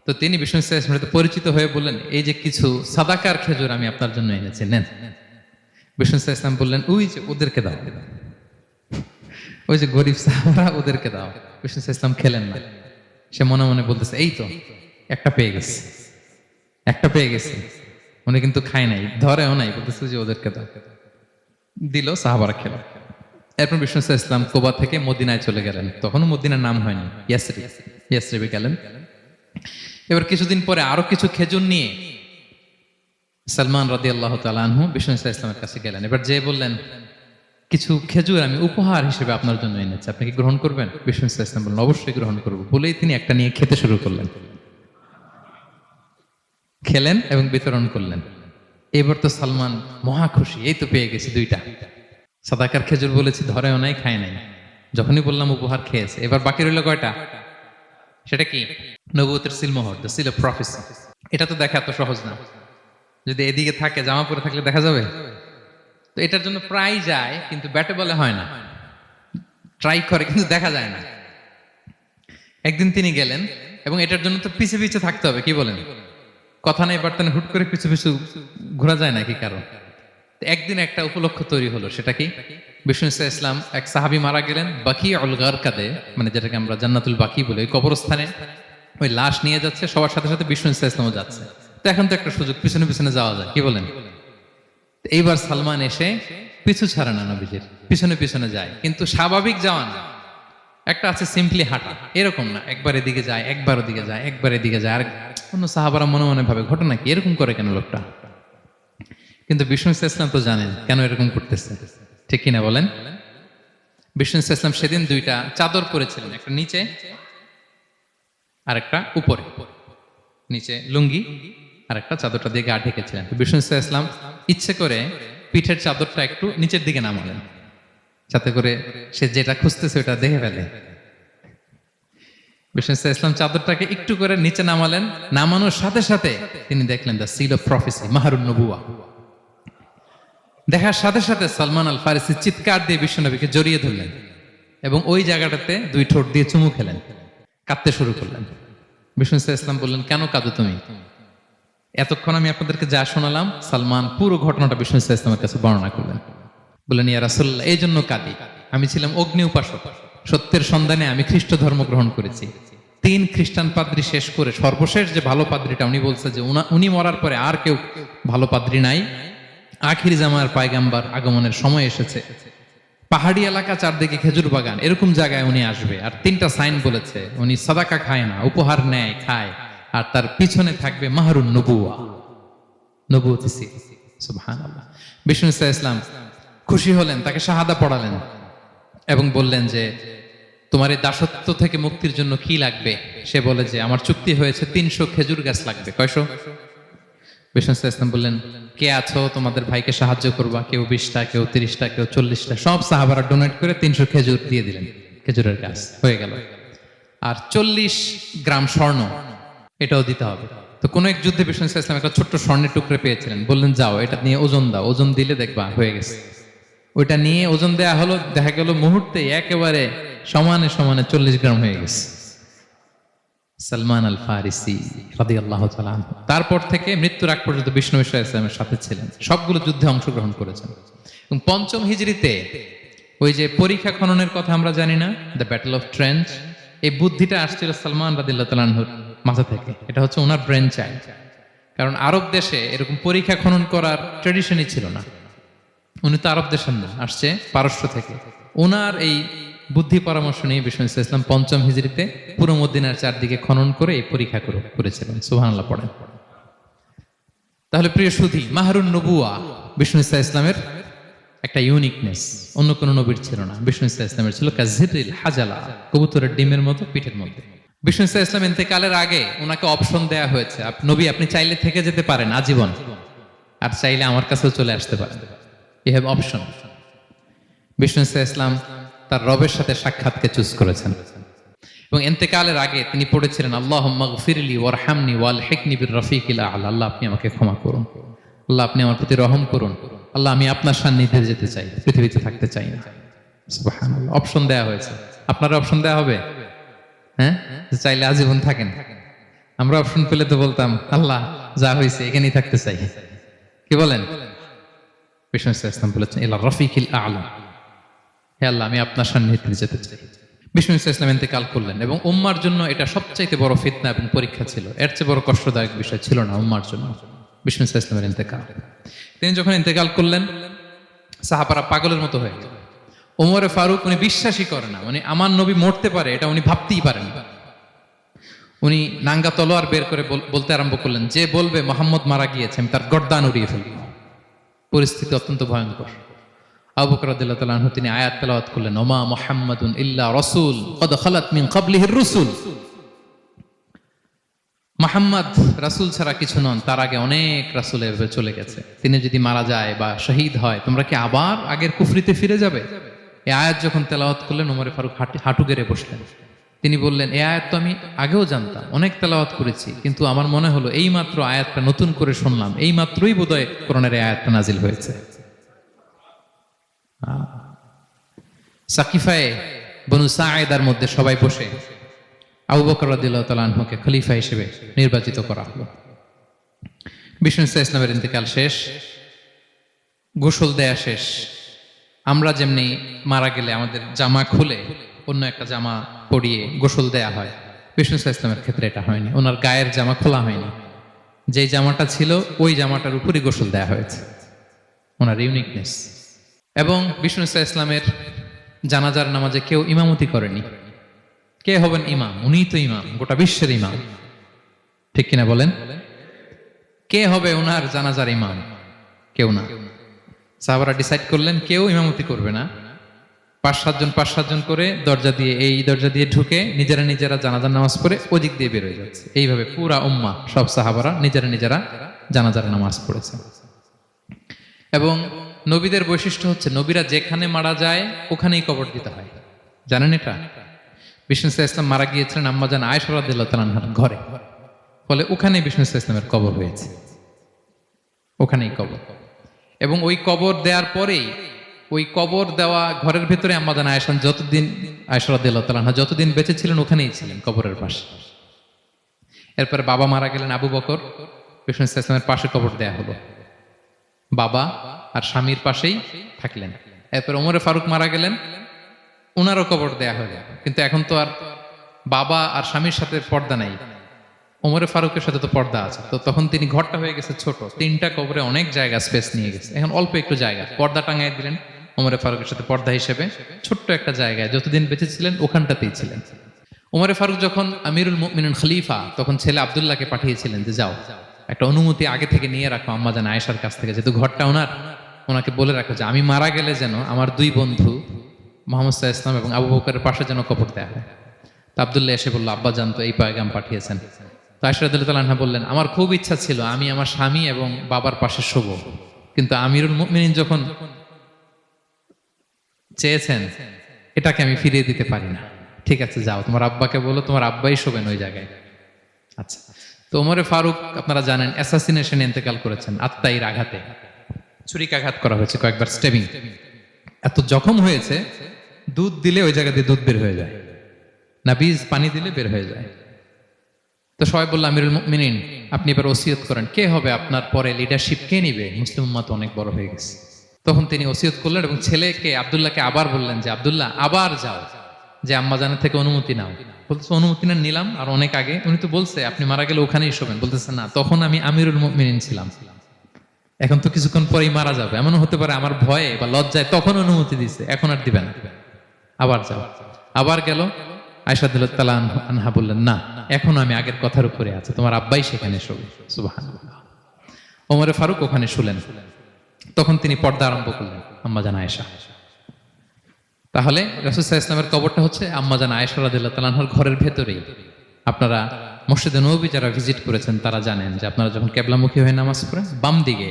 তো তিনি বিষ্ণু ইসলামের সাথে পরিচিত হয়ে বললেন, এই যে কিছু সাদাকার খেজুর আমি আপনার জন্য এনেছি, নেন। বিষ্ণু ইসলাম বললেন, ওই যে ওদেরকে দাও, ওই যে গরিব সাহাবারা, ওদেরকে দাও। বিষ্ণু ইসলাম খেলেন না। সে মনে মনে বলতেছে, এই তো একটা পেয়ে গেছে, একটা পেয়ে গেছে। উনি কিন্তু খায় নাই, ধরেও নাই, বলতেছে যে ওদেরকে দাও। দিল, সাহাবারা খেল। এরপর বিষ্ণু ইসলাম কোবা থেকে মদিনায় চলে গেলেন। তখনও মদিনার নাম হয়নি, ইয়াসরিবে গেলেন। এবার কিছুদিন পরে আরো কিছু খেজুর নিয়ে সালমান রাদিয়াল্লাহু তাআলা আনহু বিষ্ণু ইসলামের কাছে গেলেন। এবার যে বললেন, কিছু খেজুর আমি উপহার হিসেবে আপনার জন্য এনেছি, আপনি কি গ্রহণ করবেন? বিষ্ণু ইসলাম বললেন, অবশ্যই গ্রহণ করবো। বলেই তিনি একটা নিয়ে খেতে শুরু করলেন, খেলেন এবং বিতরণ করলেন। এবার তো সালমান মহা খুশি, এই তো পেয়ে গেছি দুইটা সাদাকার খেজুর। বলেছি ধরেও নাই, খায় নাই। যখনই বললাম উপহার, খেয়েছে। এবার বাকি রইল কয়টা? সেটা কি? নবুয়তের সিলমোহর, দ্য সিল অফ প্রফেসি। এটা তো দেখা এত সহজ না। যদি এদিকে থাকে, জামা পরে থাকলে দেখা যাবে? তো এটার জন্য প্রায় যায়, কিন্তু ব্যাটে বলে হয় না। ট্রাই করে কিন্তু দেখা যায় না। একদিন তিনি গেলেন এবং এটার জন্য তো পিছে পিছে থাকতে হবে, কি বলেন? কথা নেই বার্তা নেই, হুট করে পিছু পিছু ঘোরা যায় নাকি কারো? একদিন একটা উপলক্ষ তৈরি হলো। সেটা কি? বিষ্ণু ইসলাম, এক সাহাবী মারা গেলেন বাকি উল গারকাদে, মানে যেটাকে আমরা জান্নাতুল বাকি বলি, ওই কবরস্থানে ওই লাশ নিয়ে যাচ্ছে, সবার সাথে সাথে বিষ্ণু ইসলামও যাচ্ছে। তো এখন তো একটা সুযোগ, পিছনে পিছনে যাওয়া যায়, কি বলেন? এইবার সালমান এসে পিছু ছাড়ে না, নবীজির পিছনে পিছনে যায়, কিন্তু স্বাভাবিক যাওয়া না। একটা আছে সিম্পলি হাঁটা, এরকম না, একবার এদিকে যায়, একবার ওদিকে যায়, একবার এদিকে যায়। আর অন্য সাহাবারা মনে মনে ভাবে, ঘটনা কি, এরকম করে কেন লোকটা? কিন্তু বিষ্ণু ইসলাম তো জানেন কেন এরকম করতেছে, ঠিক কিনা বলেন? বিষ্ণু ইসলাম সেদিন দুইটা চাদর পরেছিলেন, একটা নিচে আর একটা উপরে। নিচে লুঙ্গি আর একটা চাদরটা দিয়ে গা ঢেকেছিলেন। বিষ্ণু ইসলাম ইচ্ছে করে পিঠের চাদরটা একটু নিচের দিকে নামালেন, যাতে করে সে যেটা খুঁজতেছে ওটা দেখে ফেলে। বিষ্ণু ইসলাম চাদরটাকে একটু করে নিচে নামালেন, নামানোর সাথে সাথে তিনি দেখলেন দ্য সিল অফ প্রফেসি, মাহরুন নবুয়া। দেখার সাথে সাথে সালমান আল ফারিসি চিৎকার দিয়ে বিশ্বনবীকে জড়িয়ে ধরলেন এবং ওই জায়গাটাতে দুই ঠোঁট দিয়ে চুমু খেলেন, কাঁদতে শুরু করলেন। বিষ্ণু ইসলাম বললেন, কেন কাঁদো তুমি? এতক্ষণ আমি আপনাদেরকে যা শোনালাম, সালমান পুরো ঘটনাটা বিষ্ণু ইসলামের কাছে বর্ণনা করলেন। বললেন, ইয়া রাসূলুল্লাহ, এই জন্য কাঁদি। আমি ছিলাম অগ্নি উপাসক, সত্যের সন্ধানে আমি খ্রিস্ট ধর্ম গ্রহণ করেছি। 3 খ্রিস্টান পাদ্রী শেষ করে সর্বশেষ যে ভালো পাদ্রীটা, উনি বলছে যে উনি মরার পরে আর কেউ ভালো পাদ্রী নাই, আখির জামার পায়গাম্বার আগমনের সময় এসেছে। পাহাড়ি এলাকা, চারদিকে খেজুর বাগান, এরকম জায়গায় উনি আসবে। আর 3টা সাইন বলেছে, উনি সাদাকা খায় না, উপহার নেয়, খায়, আর তার পিছনে থাকবে মাহরুন নবুয়া, নবুয়তি সিল। সুবহানাল্লাহ। বিষ্ণু ইসলাম খুশি হলেন, তাকে শাহাদা পড়ালেন এবং বললেন যে, তোমার এই দাসত্ব থেকে মুক্তির জন্য কি লাগবে? সে বলে যে, আমার চুক্তি হয়েছে 300 খেজুর গাছ লাগবে। কয়শো? বিষ্ণু ইসলাম বললেন, কে আছো তোমাদের ভাইকে সাহায্য করবা? কেউ 20টা, কেউ 30টা, কেউ 40টা। সব সাহাবারা ডোনেট করে 300 খেজুর দিয়ে দিলেন, খেজুরের গাছ হয়ে গেল। আর 40 গ্রাম স্বর্ণ, এটাও দিতে হবে। তো কোন এক যুদ্ধে বিষ্ণু ইসলাম একটা ছোট্ট স্বর্ণের টুকরে পেয়েছিলেন, বললেন, যাও এটা নিয়ে ওজন দাও, ওজন দিলে দেখবা হয়ে গেছে। ওইটা নিয়ে ওজন দেয়া হলো, দেখা গেল মুহূর্তে একেবারে সমানে সমানে 40 গ্রাম হয়ে গেছে। সালমান আল ফারিসি রাদিয়াল্লাহু তাআলা আনহু তারপর থেকে মৃত্যুর আগ পর্যন্ত বিষ্ণু ইসলামের সাথে ছিলেন, সবগুলো যুদ্ধে অংশগ্রহণ করেছেন। এবং 5ম হিজরিতে ওই যে পরীক্ষা খননের কথা আমরা জানি না, দ্য ব্যাটল অফ ট্রেঞ্চ, এই বুদ্ধিটা আসছিল সালমান রাদিয়াল্লাহু তাআলা আনহুর মাথা থেকে। এটা হচ্ছে ওনার ব্রেন চাইল্ড। কারণ আরব দেশে এরকম পরীক্ষা খনন করার ট্রেডিশনই ছিল না। উনি তো আরব দেশের না, আসছে পারস্য থেকে। ওনার এই বুদ্ধি পরামর্শ নিয়ে বিষ্ণু ইসলাম 5ম হিজরিতে পুরো মদিনার চারদিকে খনন করে এই পরীক্ষা করেছিলেন। সুবহানাল্লাহ পড়েন। তাহলে প্রিয় সুধী, মাহরুন নবুয়া বিষ্ণু ইসলামের একটা ইউনিকনেস, অন্য কোনো নবীর ছিল না। বিষ্ণু ইসলামের ছিল কাজিরিল হাজালা, কবুতরের ডিমের মতো পিঠের মধ্যে। বিষ্ণু ইসলাম ইন্তেকালের আগে ওনাকে অপশন দেয়া হয়েছে, নবী আপনি চাইলে থেকে যেতে পারেন আজীবন, আর চাইলে আমার কাছেও চলে আসতে পারেন। You have option. বিষ্ণু ইসলাম তার রবের সাথে সাক্ষাৎকে চুজ করেছেন এবং ইন্তেকালের আগে তিনি পড়েছিলেন, আল্লাহুম্মা গফিরলি ওয়ারহামনি ওয়ালহিকনি বির রফিকিল আ'লা। আল্লাহ আপনি আমাকে ক্ষমা করুন, আল্লাহ আপনি আমার প্রতি রহম করুন, আল্লাহ আমি আপনার সান্নিধ্যে যেতে চাই, পৃথিবীতে থাকতে চাই না। সুবহানাল্লাহ। অপশন দেয়া হয়েছে, আপনারা অপশন দেয়া হবে। হ্যাঁ, চাইলে আজীবন থাকেন। আমরা অপশন পেলে তো বলতাম আল্লাহ যা হয়েছে এখানেই থাকতে চাই। কি বলেন? বিষ্ণু ইসলাম বলেছেন ইলা রফিকিল আ'লা, হে আল্লাহ আমি আপনার সান্নিধ্যে যেতে চাই। বিষ্ণু ইসলাম ইন্তেকাল করলেন এবং উম্মার জন্য এটা সবচাইতে বড় ফিতনা এবং পরীক্ষা ছিল। এর চেয়ে বড় কষ্টদায়ক বিষয় ছিল না উম্মার জন্য বিষ্ণু ইসলামের ইন্তেকাল। তিনি যখন ইন্তেকাল করলেন সাহাবারা পাগলের মতো হয়ে গেল। ওমরে ফারুক উনি বিশ্বাসই করে না, মানে আমার নবী মরতে পারে এটা উনি ভাবতেই পারেন। উনি নাঙ্গা তলোয়ার বের করে বলতে আরম্ভ করলেন, যে বলবে মোহাম্মদ মারা গিয়েছে আমি তার গর্দান উড়িয়ে ফেলব। পরিস্থিতি অত্যন্ত ভয়ঙ্কর। আবু বকর রাদিয়াল্লাহু তাআলা আনহু তিনি আয়াত তেলাওয়াত করলেন, ওমা মুহাম্মাদুন ইল্লা রাসূল ক্বাদ খালাত মিন ক্বাবলিহির রুসুল। মুহাম্মদ রাসূল ছাড়া কিছু নন, তার আগে অনেক রাসূল এভাবে চলে গেছে। তিনি যদি মারা যায় বা শহীদ হয় তোমরা কি আবার আগের কুফরিতে ফিরে যাবে? এই আয়াত যখন তেলাওয়াত করলেন ওমরে ফারুক হাঁটু গেড়ে বসলেন। তিনি বললেন, এই আয়াত তো আমি আগেও জানতাম, অনেক তেলাওয়াত করেছি, কিন্তু আমার মনে হলো এই মাত্র আয়াতটা নতুন করে শুনলাম, এই মাত্রই বোধহয় কোরআনের এই আয়াতটা নাজিল হয়েছে। সাকিফায়ে বনু সাঈদার মধ্যে সবাই বসে আবু বকর রাদিয়াল্লাহু তাআলা আনহুকে খলিফা হিসেবে নির্বাচিত করা হলো। বিষ্ণু ইসলামের ইন্তেকাল শেষ, গোসল দেয়া শেষ। আমরা যেমনি মারা গেলে আমাদের জামা খুলে অন্য একটা জামা পরিয়ে গোসল দেয়া হয়, বিষ্ণু ইসলামের ক্ষেত্রে এটা হয়নি। ওনার গায়ের জামা খোলা হয়নি, যেই জামাটা ছিল ওই জামাটার উপরই গোসল দেয়া হয়েছে। ওনার ইউনিকনেস। এবং বিষ্ণু ইসলামের জানাজার নামাজে কেউ ইমামতি করেনি। কে হবেন ইমাম? উনিই তো ইমাম, গোটা বিশ্বের ইমাম, ঠিক কিনা বলেন? কে হবে ওনার জানাজার ইমাম? কেউ না। সাহাবারা ডিসাইড করলেন কেউ ইমামতি করবে না। 5-7 জন করে দরজা দিয়ে, এই দরজা দিয়ে ঢুকে নিজেরা জানাজার নামাজ পড়ে ওদিক দিয়ে বের হয়ে যাচ্ছে। এইভাবে পুরা উম্মাহ সব সাহাবারা নিজেরা জানাজার নামাজ পড়েছে। এবং নবীদের বৈশিষ্ট্য হচ্ছে নবীরা যেখানে মারা যায় ওখানেই কবর দিতে হয়, জানেন এটা? বিষ্ণু ইসলাম মারা গিয়েছিলেন আম্মাজান আয়েশা রাদিয়াল্লাহু তাআলা আনহার ঘরে, ফলে ওখানেই বিষ্ণু ইসলামের কবর হয়েছে, ওখানেই কবর। এবং ওই কবর দেওয়ার পরেই, ওই কবর দেওয়া ঘরের ভেতরে আম্মাজান আয়েশা রাদিয়াল্লাহু তাআলা আনহা যতদিন বেঁচে ছিলেন ওখানেই ছিলেন, কবরের পাশে। এরপরে বাবা মারা গেলেন আবু বকর, বিষ্ণু ইসলামের পাশে কবর দেয়া হলো, বাবা আর স্বামীর পাশেই থাকলেন। এরপর ওমরে ফারুক মারা গেলেন, ওনারও কবর দেয়া হলো। কিন্তু এখন তো আর বাবা আর স্বামীর সাথে পর্দা নাই, ওমরে ফারুকের সাথে তো পর্দা আছে। তো তখন তিনি ঘরটা হয়ে গেছে ছোট, 3টা কবরে অনেক জায়গা স্পেস নিয়ে গেছে, এখন অল্প একটু জায়গা, পর্দা টাঙাই দিলেন ওমরে ফারুকের সাথে পর্দা হিসেবে ছোট্ট একটা জায়গায়, যতদিন বেঁচে ছিলেন ওখানটাতেই ছিলেন। ওমরে ফারুক যখন আমিরুল মুমিনিন খলিফা, তখন ছেলে আব্দুল্লাহকে পাঠিয়েছিলেন যে যাও একটা অনুমতি আগে থেকে নিয়ে রাখো আম্মাজান আয়েশার কাছ থেকে, যেহেতু ঘরটা ওনার, ওনাকে বলে রাখো যে আমি মারা গেলে যেন আমার 2 বন্ধু মুহাম্মদ সাল্লাল্লাহু আলাইহি ওয়াসাল্লাম এবং আবু বকরের পাশে যেন কবর দেয়া হয়। তো আব্দুল্লাহ এসে বলল, আব্বা জান তো এই পয়গাম পাঠিয়েছেন। তো আয়েশা রাদিয়াল্লাহু তাআলা আনহা বললেন, আমার খুব ইচ্ছা ছিল আমি আমার স্বামী এবং বাবার পাশে শোব, কিন্তু আমিরুল মুমিনিন যখন চেয়েছেন এটাকে আমি ফিরিয়ে দিতে পারি না। ঠিক আছে যাও, তোমার আব্বাকে বলো তোমার আব্বাই শোবেন ওই জায়গায়। আচ্ছা। তো ওমরে ফারুক আপনারা জানেন অ্যাসাসিনেশনে ইন্তেকাল করেছেন, আত্মাইর আঘাতে ছুরিকাঘাত করা হয়েছে, কয়েকবার স্টেবিং। এত জখম হয়েছে, দুধ দিলে ওই জায়গা দিয়ে দুধ বের হয়ে যায়, নাবিজ পানি দিলে বের হয়ে যায়। তো সবাই বলল, আমিরুল মুমিনিন আপনি এবার ওসিয়ত করেন, কে হবে আপনার পরে লিডারশিপ, কে নিবে? মুসলিম উম্মাহ তো অনেক বড় হয়ে গেছে। তখন তিনি ওসিয়ত করলেন এবং ছেলেকে আব্দুল্লাহকে আবার বললেন যে আব্দুল্লাহ আবার যাও, যে আম্মাজানের থেকে অনুমতি নাও। বলতেছে অনুমতি না নিলাম আর অনেক আগে, উনি তো বলছে আপনি মারা গেলে ওখানেই শোবেন। বলতেছে না, তখন আমি আমিরুল মুমিনিন ছিলাম, এখন তো কিছুক্ষণ পরেই মারা যাবে, এমনও হতে পারে আমার ভয়ে বা লজ্জায় তখন অনুমতি দিছে, এখন আর দিবেন, আবার যাও। আবার গেল, আয়েশা রাদিয়াল্লাহু তাআলা আনহা বললেন, না এখন আমি আগের কথার উপরে আছি, তোমার আব্বাই সেখানে শোবে। সুবহানাল্লাহ। ওমরে ফারুক ওখানে শুলেন, তখন তিনি পর্দা আরম্ভ করলেন আম্মাজান আয়েশা। তাহলে রাসূল সাল্লাল্লাহু আলাইহি ওয়াসাল্লামের কবরটা হচ্ছে আম্মাজান আয়েশা রাদিয়াল্লাহু তাআলা আনহার ঘরের ভেতরেই। আপনারা মসজিদে নববী যারা ভিজিট করেছেন তারা জানেন যে আপনারা যখন কিবলামুখী হয়ে নামাজ পড়েন, বাম দিকে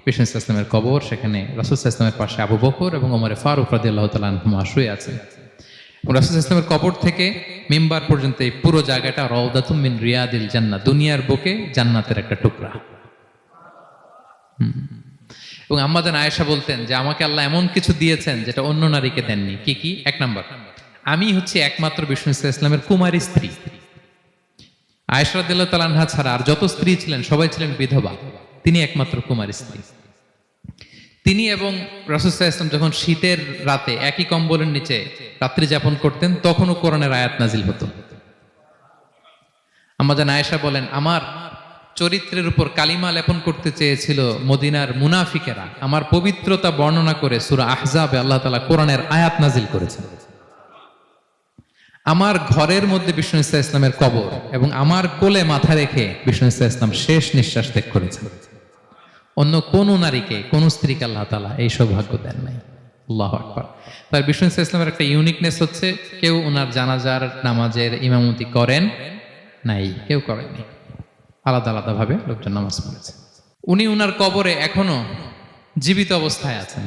বিষ্ণু ইসলামের কবর, সেখানে রাসূল সাল্লাল্লাহু আলাইহি ওয়াসাল্লামের পাশে আবু বকর এবং ওমরে ফারুক রাদিয়াল্লাহু তাআলা আনহুমা শুয়ে আছেন। রাসূল সাল্লাল্লাহু আলাইহি ওয়াসাল্লামের কবর থেকে মিম্বার পর্যন্ত এই পুরো জায়গাটা রাউদাতুম মিন রিয়াদিল জান্নাহ, দুনিয়ার বুকে জান্নাতের একটা টুকরা। এবং আম্মাজান আয়েশা বলতেন যে আমাকে আল্লাহ এমন কিছু দিয়েছেন যেটা অন্য নারীকে দেননি। কি কি? 1 নাম্বার, আমি হচ্ছে একমাত্র বিষ্ণু ইসলামের কুমারী স্ত্রী। আয়েশা রাদিয়াল্লাহু তাআলা আনহা ছাড়া আর যত স্ত্রী ছিলেন সবাই ছিলেন বিধবা, তিনি একমাত্র কুমারী স্ত্রী। তিনি এবং রাসূল সাল্লাল্লাহু আলাইহি ওয়াসাল্লাম যখন শীতের রাতে একই কম্বলের নিচে রাত্রি যাপন করতেন তখনও কোরআনের আয়াত নাজিল হতো। আম্মা জান আয়েশা বলেন, আমার চরিত্রের উপর কালিমা লেপন করতে চেয়েছিল মদিনার মুনাফিকেরা, আমার পবিত্রতা বর্ণনা করে সূরা আহজাবে আল্লাহ তাআলা কোরআনের আয়াত নাজিল করেছেন। আমার ঘরের মধ্যে বিষ্ণু ইসলামের কবর এবং আমার কোলে মাথা রেখে বিষ্ণু ইসলাম শেষ নিঃশ্বাস ত্যাগ করেছেন। অন্য কোন নারীকে, কোন স্ত্রীকে আল্লাহ তাআলা এই সৌভাগ্য দেন নাই। আল্লাহু আকবার। তার বিষ্ণু ইসলামের একটা ইউনিকনেস হচ্ছে, কেউ ওনার জানাজার নামাজের ইমামতি করেন নাই, কেউ করেননি, আলাদা আলাদা ভাবে লোকজন নামাজ পড়েছে। উনি উনার কবরে এখনো জীবিত অবস্থায় আছেন,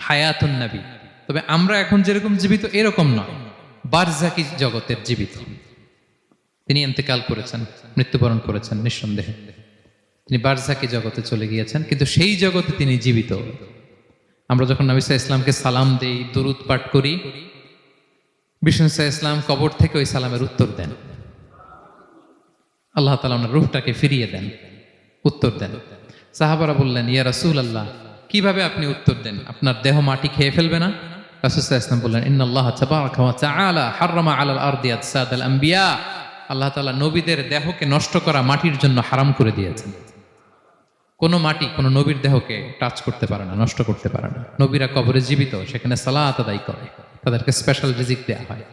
হায়াতুন নবী। তবে আমরা এখন যেরকম জীবিত এরকম নয়, বারজাকি জগতের জীবিত। তিনি ইন্তেকাল করেছেন, মৃত্যুবরণ করেছেন নিঃসন্দেহে, তিনি বারজাকি জগতে চলে গিয়েছেন, কিন্তু সেই জগতে তিনি জীবিত। আমরা যখন নবী সাল্লাল্লাহু আলাইহি ওয়াসাল্লামকে সালাম দেই, দুরূদ পাঠ করি, বিষ্ণু সাল্লাল্লাহু আলাইহি ওয়াসাল্লাম কবর থেকে ওই সালামের উত্তর দেন। আল্লাহ তাআলা ওনার রূহটাকে ফিরিয়ে দেন, উত্তর দেন। সাহাবারা বললেন, ইয়া রাসূলুল্লাহ, কিভাবে আপনি উত্তর দেন? আপনার দেহ মাটি খেয়ে ফেলবে না? রাসূল সাল্লাল্লাহু আলাইহি ওয়াসাল্লাম বললেন, ইন্নাল্লাহা তাবারাকা ওয়া তাআলা হাররামা আলাল আরদি আজসাদাল আম্বিয়া। আল্লাহ তাআলা নবীদের দেহকে নষ্ট করা মাটির জন্য হারাম করে দিয়েছেন। কোনো মাটি কোনো নবীর দেহকে টাচ করতে পারে না, নষ্ট করতে পারে না। নবীরা কবরে জীবিত, সেখানে সালাত আদায় করে, তাদেরকে স্পেশাল রিজিক দেওয়া হয়।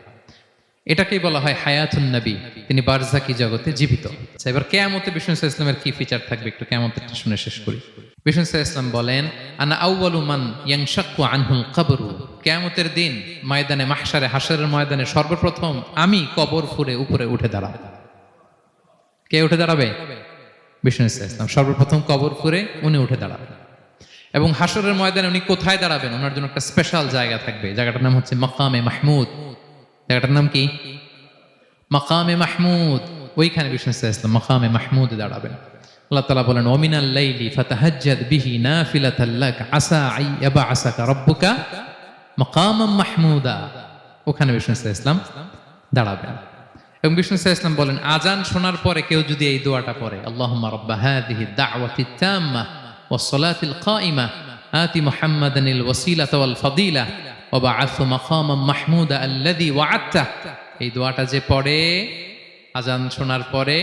এটাকেই বলা হয় হায়াতুন নবী, তিনি বারজাকি জগতে জীবিত। আচ্ছা, এবার কিয়ামতে বিষ্ণু সাল্লাল্লাহু আলাইহি ওয়াসাল্লামের কি ফিচার থাকবে একটু কিয়ামতেরটা শুনে শেষ করি। বিষ্ণু সাল্লাল্লাহু আলাইহি ওয়াসাল্লাম বলেন, আনা আউয়ালু মান ইয়ানশাক্কু আনহুল কবরু। কিয়ামতের দিন ময়দানে মাহশারে, হাশরের ময়দানে সর্বপ্রথম আমি কবর ফুঁড়ে উপরে উঠে দাঁড়াবো। কে উঠে দাঁড়াবে? বিষ্ণু সাল্লাল্লাহু আলাইহি ওয়াসাল্লাম সর্বপ্রথম কবর ফুঁড়ে উনি উঠে দাঁড়াবেন। এবং হাশরের ময়দানে উনি কোথায় দাঁড়াবেন? ওনার জন্য একটা স্পেশাল জায়গা থাকবে, জায়গাটার নাম হচ্ছে মাকামে মাহমুদ। জায়গাটার নাম কি? মাকামে মাহমুদ। ওইখানে বিষ্ণু সাল্লাল্লাহু আলাইহি ওয়াসাল্লাম মাকামে মাহমুদে দাঁড়াবেন। আল্লাহ তাআলা বলেন, ওয়ামিনাল লাইলি ফাতাহাজ্জাদ বিহি নাফিলাতাল লাক আসা আই ইয়াবআসাকা রাব্বুকা মাকামাম মাহমুদা। ওখানে বিষ্ণু সাল্লাল্লাহু আলাইহি ওয়াসাল্লাম দাঁড়াবেন। এবং বিষ্ণু সাল্লাল্লাহু আলাইহি ওয়াসাল্লাম বলেন, আজান শোনার পরে কেউ যদি এই দোয়াটা পড়ে, আল্লাহুম্মা রাব্বা হাযিহি দাওয়াতিত তাম্মা ওয়াস সালাতিল কাইমা আতি মুহাম্মাদানিল ওয়াসিলাতা ওয়াল ফাদিলা ওয়া বা'আথহু মাকামাম মাহমুদা আল্লাযী ওয়া'আদতা। এই দোয়াটা যে পড়ে আজান শোনার পরে,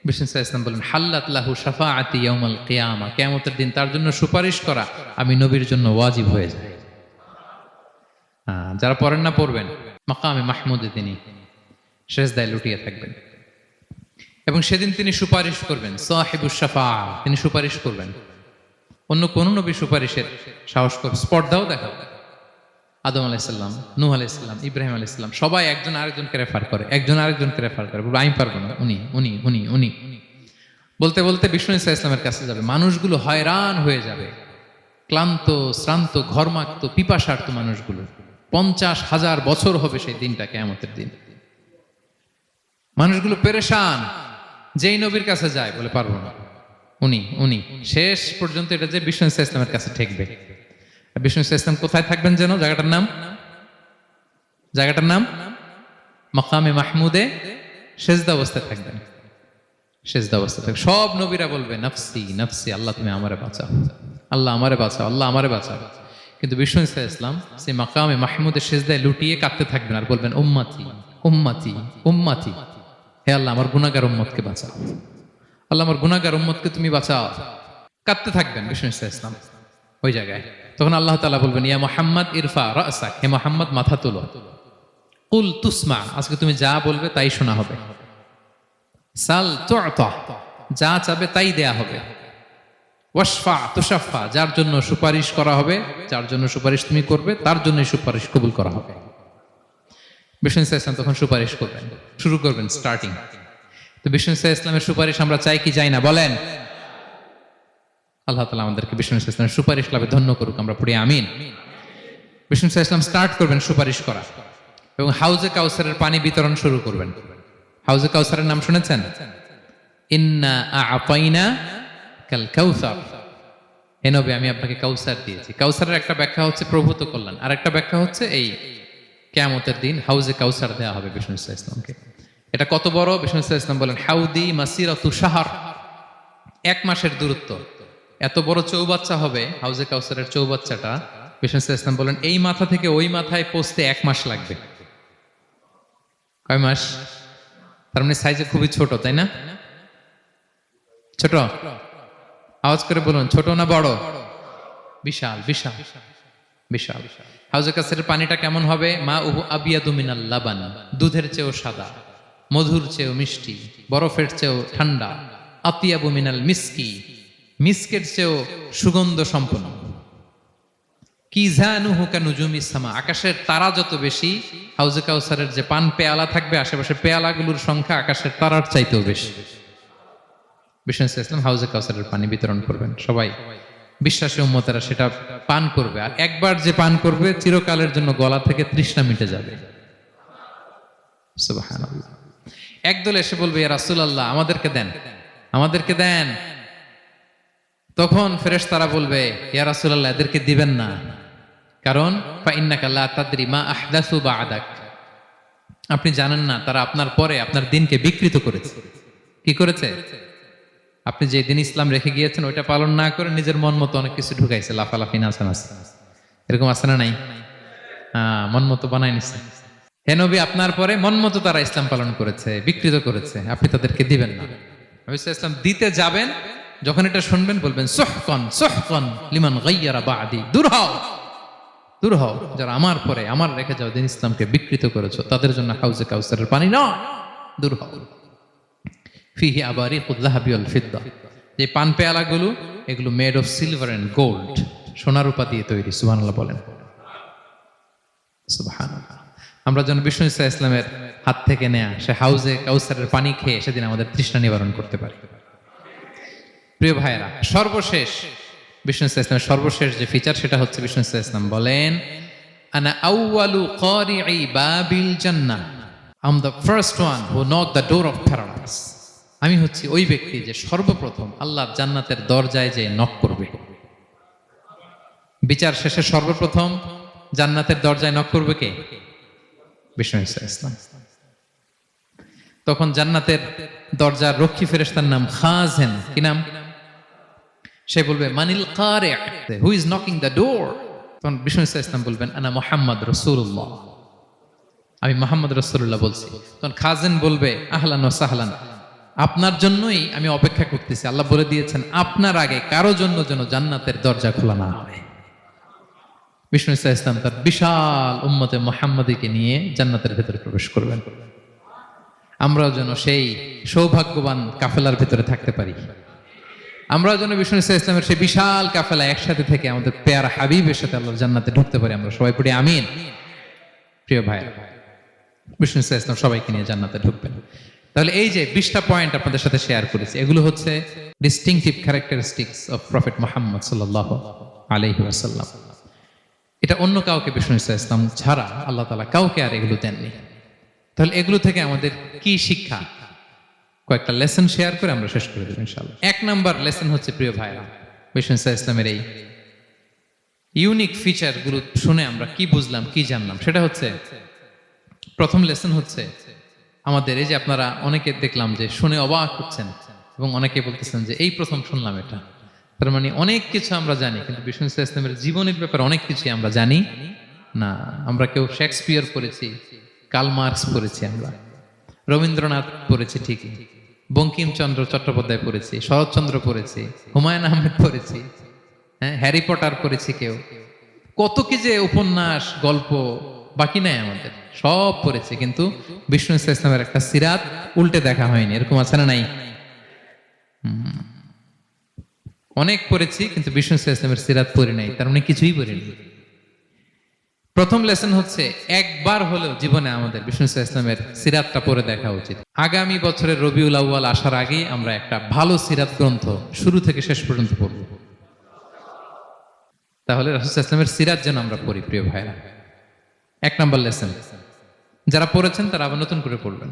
বিষ্ণু সাল্লাল্লাহু আলাইহি ওয়াসাল্লাম বলেন, হাল্লাত লাহু শাফাআতি ইয়াউমাল কিয়ামা। কিয়ামতের দিন তার জন্য সুপারিশ করা আমি নবীর জন্য ওয়াজিব হয়ে যায়। যারা পড়েন না পড়বেন, মাকামে মাহমুদে তিনি সেজদায় লুটিয়ে থাকবেন এবং সেদিন তিনি সুপারিশ করবেন, সাহিবুশ শাফাআ, তিনি সুপারিশ করবেন। অন্য কোন নবী সুপারিশের সাহস করবে, স্পর্ধাও দেখাবে। আদম আলাইহিস সালাম, নূহ আলাইহিস সালাম, ইব্রাহিম আলাইহিস সালাম সবাই একজন আরেকজনকে রেফার করে, একজন আরেকজনকে রেফার করে, বলবে আমি পারবো না, উনি উনি উনি উনি বলতে বলতে বিষ্ণু ইসলামের কাছে যাবে। মানুষগুলো হয়রান হয়ে যাবে, ক্লান্ত, শ্রান্ত, ঘর্মাক্ত, পিপাসার্ত মানুষগুলো। 50,000 বছর হবে সেই দিনটা, কিয়ামতের দিন। মানুষগুলো পেরেশান, যেই নবীর কাছে যায় বলে পারবো না, উনি উনি শেষ পর্যন্ত এটা যে বিষ্ণু ইসলামের কাছে ঠেকবে। বিষ্ণু ইসলাম কোথায় থাকবেন যেন? জায়গাটার নাম মাকামে মাহমুদে সেজদা অবস্থায় থাকবেন। সেজদা অবস্থায় থাকবেন। সব নবীরা বলবে নাফসি নাফসি, আল্লাহ তুমি আমারে বাঁচাও, আল্লাহ আমারে বাঁচাও, আল্লাহ আমারে বাঁচাও। কিন্তু বিষ্ণু ইসলাম সেই মাকামে মাহমুদে সেজদায় লুটিয়ে কাঁদতে থাকবেন আর বলবেন, উম্মতি উম্মতি উম্মতি, হে আল্লাহ আমার গুনাহগার উম্মতকে বাঁচাও, আল্লাহ আমার গুনাহগার উম্মতকে তুমি বাঁচাও। কাঁদতে থাকবেন বিষ্ণু ইসলাম ওই জায়গায়। তখন আল্লাহ তাআলা বলবেন, ইয়া মুহাম্মদ ইরফা রাসাক, হে মুহাম্মদ মাথা তোলো, কুল তুসমা, আজকে তুমি যা বলবে তাই শোনা হবে, সাল তু'তা, যা চাবে তাই দেয়া হবে, ওয়াশফা তুশাফা, যার জন্য সুপারিশ করা হবে, যার জন্য সুপারিশ তুমি করবে তার জন্যই সুপারিশ কবুল করা হবে। বিষ্ণু ইসলাম তখন সুপারিশ করবেন, শুরু করবেন, স্টার্টিং। তো বিষ্ণু ইসলামের সুপারিশ আমরা চাই কি চাই না বলেন? আল্লাহ তাআলা আমাদেরকে বিষ্ণু ইসলামের সুপারিশ লাভে ধন্য করুক, আমরা পড়ি আমিন। বিষ্ণু ইসলাম স্টার্ট করবেন সুপারিশ করা এবং হাউজে কাউসারের পানি বিতরণ শুরু করবেন। হাউজে কাউসারের নাম শুনেছেন? ইন্না আ'তাইনা কাল কাউসার, হে নবী আমি আপনাকে কাউসার দিয়েছি। কাউসারের একটা ব্যাখ্যা হচ্ছে প্রভূত কল্যাণ, আর একটা ব্যাখ্যা হচ্ছে এই কিয়ামতের দিন হাউজে কাউসার দেওয়া হবে বিষ্ণু ইসলামকে। এটা কত বড়? বিষ্ণু ইসলাম বলেন হাউদি মাসিরাতু শাহর, 1 মাসের দূরত্ব। এত বড় চৌবাচ্চা হবে হাউজে কাউসারের চৌবাচ্চাটা। বিষ্ণু ইসলাম বলেন এই মাথা থেকে ওই মাথায় পৌঁছতে 1 মাস লাগবে। কয় মাস? তার মানে সাইজে খুবই ছোট, তাই না? ছোট? আওয়াজ করে বলুন, ছোট না বড়? বিশাল বিশাল বিশাল। হাউজে কাউসারের পানিটা কেমন হবে? মা উহু আবিয়াদু মিনাল লাবান, দুধের চেয়েও সাদা, মধুর চেয়েও মিষ্টি, বরফের চেয়েও ঠান্ডা, আতিয়াবু মিনাল মিসকি, মিসকের চেয়েও সুগন্ধ সম্পন্ন। কি জানুহু কানুজুমিস সামা, আকাশের তারা যত বেশি, হাউজে কাউসারের যে পান পেয়ালা থাকবে আশেপাশে পেয়ালাগুলোর সংখ্যা আকাশের তারার চাইতেও বেশি। বিষ্ণু ইসলাম হাউজে কাউসারের পানি বিতরণ করবেন, সবাই বিশ্বাসী উম্মতেরা সেটা পান করবে। আর একবার যে পান করবে চিরকালের জন্য গলা থেকে তৃষ্ণা মিটে যাবে। সুবহানাল্লাহ। একদল এসে বলবে ইয়া রাসূলুল্লাহ আমাদেরকে দেন, আমাদেরকে দেন। তখন ফেরেশতারা বলবে ইয়া রাসূলুল্লাহ এদেরকে দিবেন না, কারণ ফা ইন্নাকা লা তাদরি মা আহদাসু বা'দাক, আপনি জানেন না তারা আপনার পরে আপনার দিনকে বিকৃত করেছে। কি করেছে? আপনি যে দিন ইসলাম রেখে গিয়েছেন ওইটা পালন না করে নিজের মন মতো অনেক কিছু ঢুকাইছে, লাফালাফি নাচানাচ, এরকম আছে না নাই? মন মতো বানাই নিছে। হে নবী আপনার পরে মন মতো তারা ইসলাম পালন করেছে, বিকৃত করেছে, আপনি তাদেরকে দিবেন না। নবী সাল্লাল্লাহু আলাইহি ওয়াসাল্লাম দিতে যাবেন, যখন এটা শুনবেন বলবেন সুহকান সুহকান লিমান গায়্যারা বা'দি, দূর হও দূর হও, যারা আমার পরে আমার রেখে যাও দিন ইসলামকে বিকৃত করেছো তাদের জন্য হাউজে কাউসারের পানি নয়, দূর হও। ফিহি আবারিকুল যাহাবি ওয়াল ফিদ্দা, যে পান পেয়ালাগুলো এগুলো made of silver and gold, সোনা রূপা দিয়ে তৈরি। সুবহানাল্লাহ বলেন। সুবহানাল্লাহ। আমরা যেন বিষ্ণু ইসলামের হাত থেকে নেয়া সে হাউজে কাউসারের পানি খেয়ে সেদিন আমাদের তৃষ্ণা নিবারণ করতে পারি। প্রিয় ভাইয়েরা, সর্বশেষ বিষ্ণু ইসলামের সর্বশেষ যে ফিচার সেটা হচ্ছে বিষ্ণু ইসলাম বলেন আনা আউয়ালু কারিই বাবিল জান্নাহ, I am the first one who knock the door of paradise. আমি হচ্ছি ওই ব্যক্তি যে সর্বপ্রথম আল্লাহর জান্নাতের দরজায় যে নক করবে। বিচার শেষে সর্বপ্রথম জান্নাতের দরজায় নক করবে কে? বিষ্ণু ইসলাম। তখন জান্নাতের দরজার রক্ষী ফেরেশতার নাম খাজেন। কি নাম? সে বলবে মানিল কারি, who is knocking the door? তখন বিষ্ণু ইসলাম বলবেন আনা মুহাম্মদ রাসূলুল্লাহ, আমি মুহাম্মদ রাসূলুল্লাহ বলছি। তখন খাজেন বলবে আহলান ওয়া সাহলান, আপনার জন্যই আমি অপেক্ষা করতেছি। আল্লাহ বলে দিয়েছেন আপনার আগে কারো জন্য যেন জান্নাতের দরজা খোলা না হয়। বিষ্ণু ইসলাম তার বিশাল উম্মতে মুহাম্মাদীকে নিয়ে জান্নাতের ভেতরে প্রবেশ করবেন। আমরাও যেন সেই সৌভাগ্যবান কাফেলার ভেতরে থাকতে পারি। আমরাও যেন বিষ্ণু ইসলামের সেই বিশাল কাফেলা একসাথে থেকে আমাদের পেয়ারা হাবিবের সাথে আল্লাহর জান্নাতে ঢুকতে পারি। আমরা সবাই পড়ি আমিন। প্রিয় ভাই, বিষ্ণু ইসলাম সবাইকে নিয়ে জান্নাতে ঢুকবেন। তাহলে এই যে 20টা পয়েন্ট আপনাদের সাথে শেয়ার করেছি, এগুলো হচ্ছে distinctive characteristics of prophet Muhammad সাল্লাল্লাহু আলাইহি ওয়াসাল্লাম। এটা অন্য কাউকে বিষ্ণু ইসলাম ছাড়া আল্লাহ তাআলা কাউকে আর এগুলো দেননি। তাহলে এগুলো থেকে আমাদের কি শিক্ষা? কয়েকটা লেসন শেয়ার করে আমরা শেষ করে দেব ইনশাআল্লাহ। 1 নাম্বার লেসন হচ্ছে প্রিয় ভাইরা, বিষ্ণু ইসলামের এই ইউনিক ফিচার গুলো শুনে আমরা কি বুঝলাম, কি জানলাম, সেটা হচ্ছে প্রথম লেসন হচ্ছে আমাদের এই যে আপনারা অনেকে দেখলাম যে শুনে অবাক হচ্ছেন এবং অনেকে বলতেছেন যে এই প্রথম শুনলাম এটা। তার মানে অনেক কিছু আমরা জানি, কিন্তু বিষ্ণু ইসলামের জীবনের ব্যাপারে অনেক কিছুই আমরা জানি না। আমরা কেউ শেক্সপিয়ার পড়েছি, কার্ল মার্কস পড়েছি, আমরা রবীন্দ্রনাথ পড়েছি ঠিকই, বঙ্কিমচন্দ্র চট্টোপাধ্যায় পড়েছি, শরৎচন্দ্র পড়েছি, হুমায়ুন আহমেদ পড়েছি, হ্যাঁ, হ্যারি পটার পড়েছি, কেউ কত কি যে উপন্যাস গল্প বাকি নাই আমাদের, সব পড়েছি, কিন্তু বিষ্ণু ইসলামের একটা সিরাত উল্টে দেখা হয়নি। এরকম আছে না নাই? অনেক পড়েছি কিন্তু বিষ্ণু ইসলামের সিরাত পড়ি নাই, তার মানে কিছুই পড়িনি। প্রথম লেসন হচ্ছে একবার হলেও জীবনে আমাদের বিষ্ণু ইসলামের সিরাতটা পড়ে দেখা উচিত। আগামী বছরের রবিউল আউয়াল আসার আগেই আমরা একটা ভালো সিরাত গ্রন্থ শুরু থেকে শেষ পর্যন্ত পড়ব। তাহলে রাসূল ইসলামের সিরাত যেন আমরা পড়ি প্রিয় ভাইরা। 1 নাম্বার লেসন, যারা পড়েছেন তারা আবার নতুন করে পড়বেন,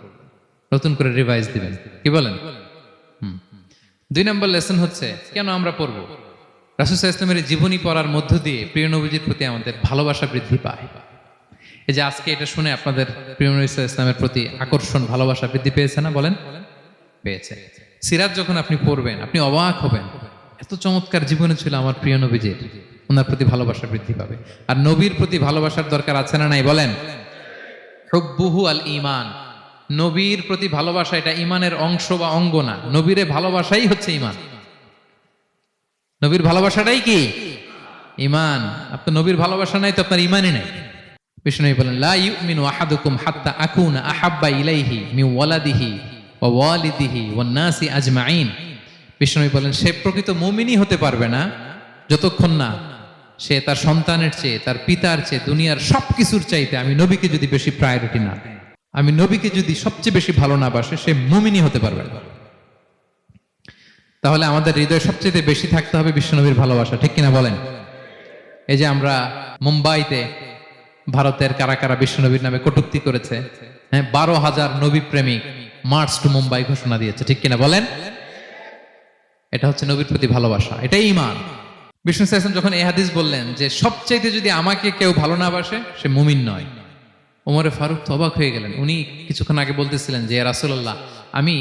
নতুন করে রিভাইজ দিবেন। কি বলেন? 2 নাম্বার লেসন হচ্ছে কেন আমরা পড়ব? রাসূল ইসলামের জীবনী পড়ার মধ্য দিয়ে প্রিয় নবীজির প্রতি আমাদের ভালোবাসা বৃদ্ধি পায়। এই যে আজকে এটা শুনে আপনাদের প্রিয় নবী সাল্লাল্লাহু আলাইহি ইসলামের প্রতি আকর্ষণ ভালোবাসা বৃদ্ধি পেয়েছে না? বলেন, পেয়েছে। সিরাত যখন আপনি পড়বেন আপনি অবাক হবেন, এত চমৎকার জীবনে ছিল আমার প্রিয় নবীজির, ওনার প্রতি ভালোবাসা বৃদ্ধি পাবে। আর নবীর প্রতি ভালোবাসার দরকার আছে না নাই? বলেন, হুব্বুহু আল ঈমান, নবীর প্রতি ভালোবাসা এটা ঈমানের অংশ বা অঙ্গ না, নবীরে ভালোবাসাই হচ্ছে ঈমান। নবীর ভালোবাসাটাই কি? ঈমান। আপনার নবীর ভালোবাসা নাই তো আপনার ঈমানই নাই। বিষ্ণু বলেন, লা ইউমিনু আহাদুকুম হাত্তা আকুনা আহাব্বা ইলাইহি মিন ওয়ালাদিহি ওয়া ওয়ালিদিহি ওয়ান নাসি আজমাইন। বিষ্ণু বলেন, সে প্রকৃত মুমিনই হতে পারবে না যতক্ষণ না সে তার সন্তানের চেয়ে, তার পিতার চেয়ে, দুনিয়ার সবকিছুর চাইতে আমি নবীকে যদি বেশি প্রায়োরিটি না দেয়, আমি নবীকে যদি সবচেয়ে বেশি ভালো না বাসে, সে মুমিনই হতে পারবে না। তাহলে আমাদের হৃদয়ে সবচেয়ে বেশি থাকতে হবে বিশ্বনবীর ভালোবাসা, ঠিক কিনা বলেন? এই যে আমরা মুম্বাইতে ভারতের কারা কারা বিশ্বনবীর নামে কটূক্তি করেছে, হ্যাঁ, 12,000 নবী প্রেমিক মার্চ টু মুম্বাই ঘোষণা দিয়েছে, ঠিক কিনা বলেন? এটা হচ্ছে নবীর প্রতি ভালোবাসা, এটাই ঈমান। বিষ্ণু সাল্লাল্লাহু যখন এই হাদিস বললেন যে সবচাইতে যদি আমাকে কেউ ভালো না বাসে সে মুমিন নয়, ওমরে ফারুক তো অবাক হয়ে গেলেন। উনি কিছুক্ষণ আগে বলতেছিলেন যে ইয়া রাসূলুল্লাহ, আমি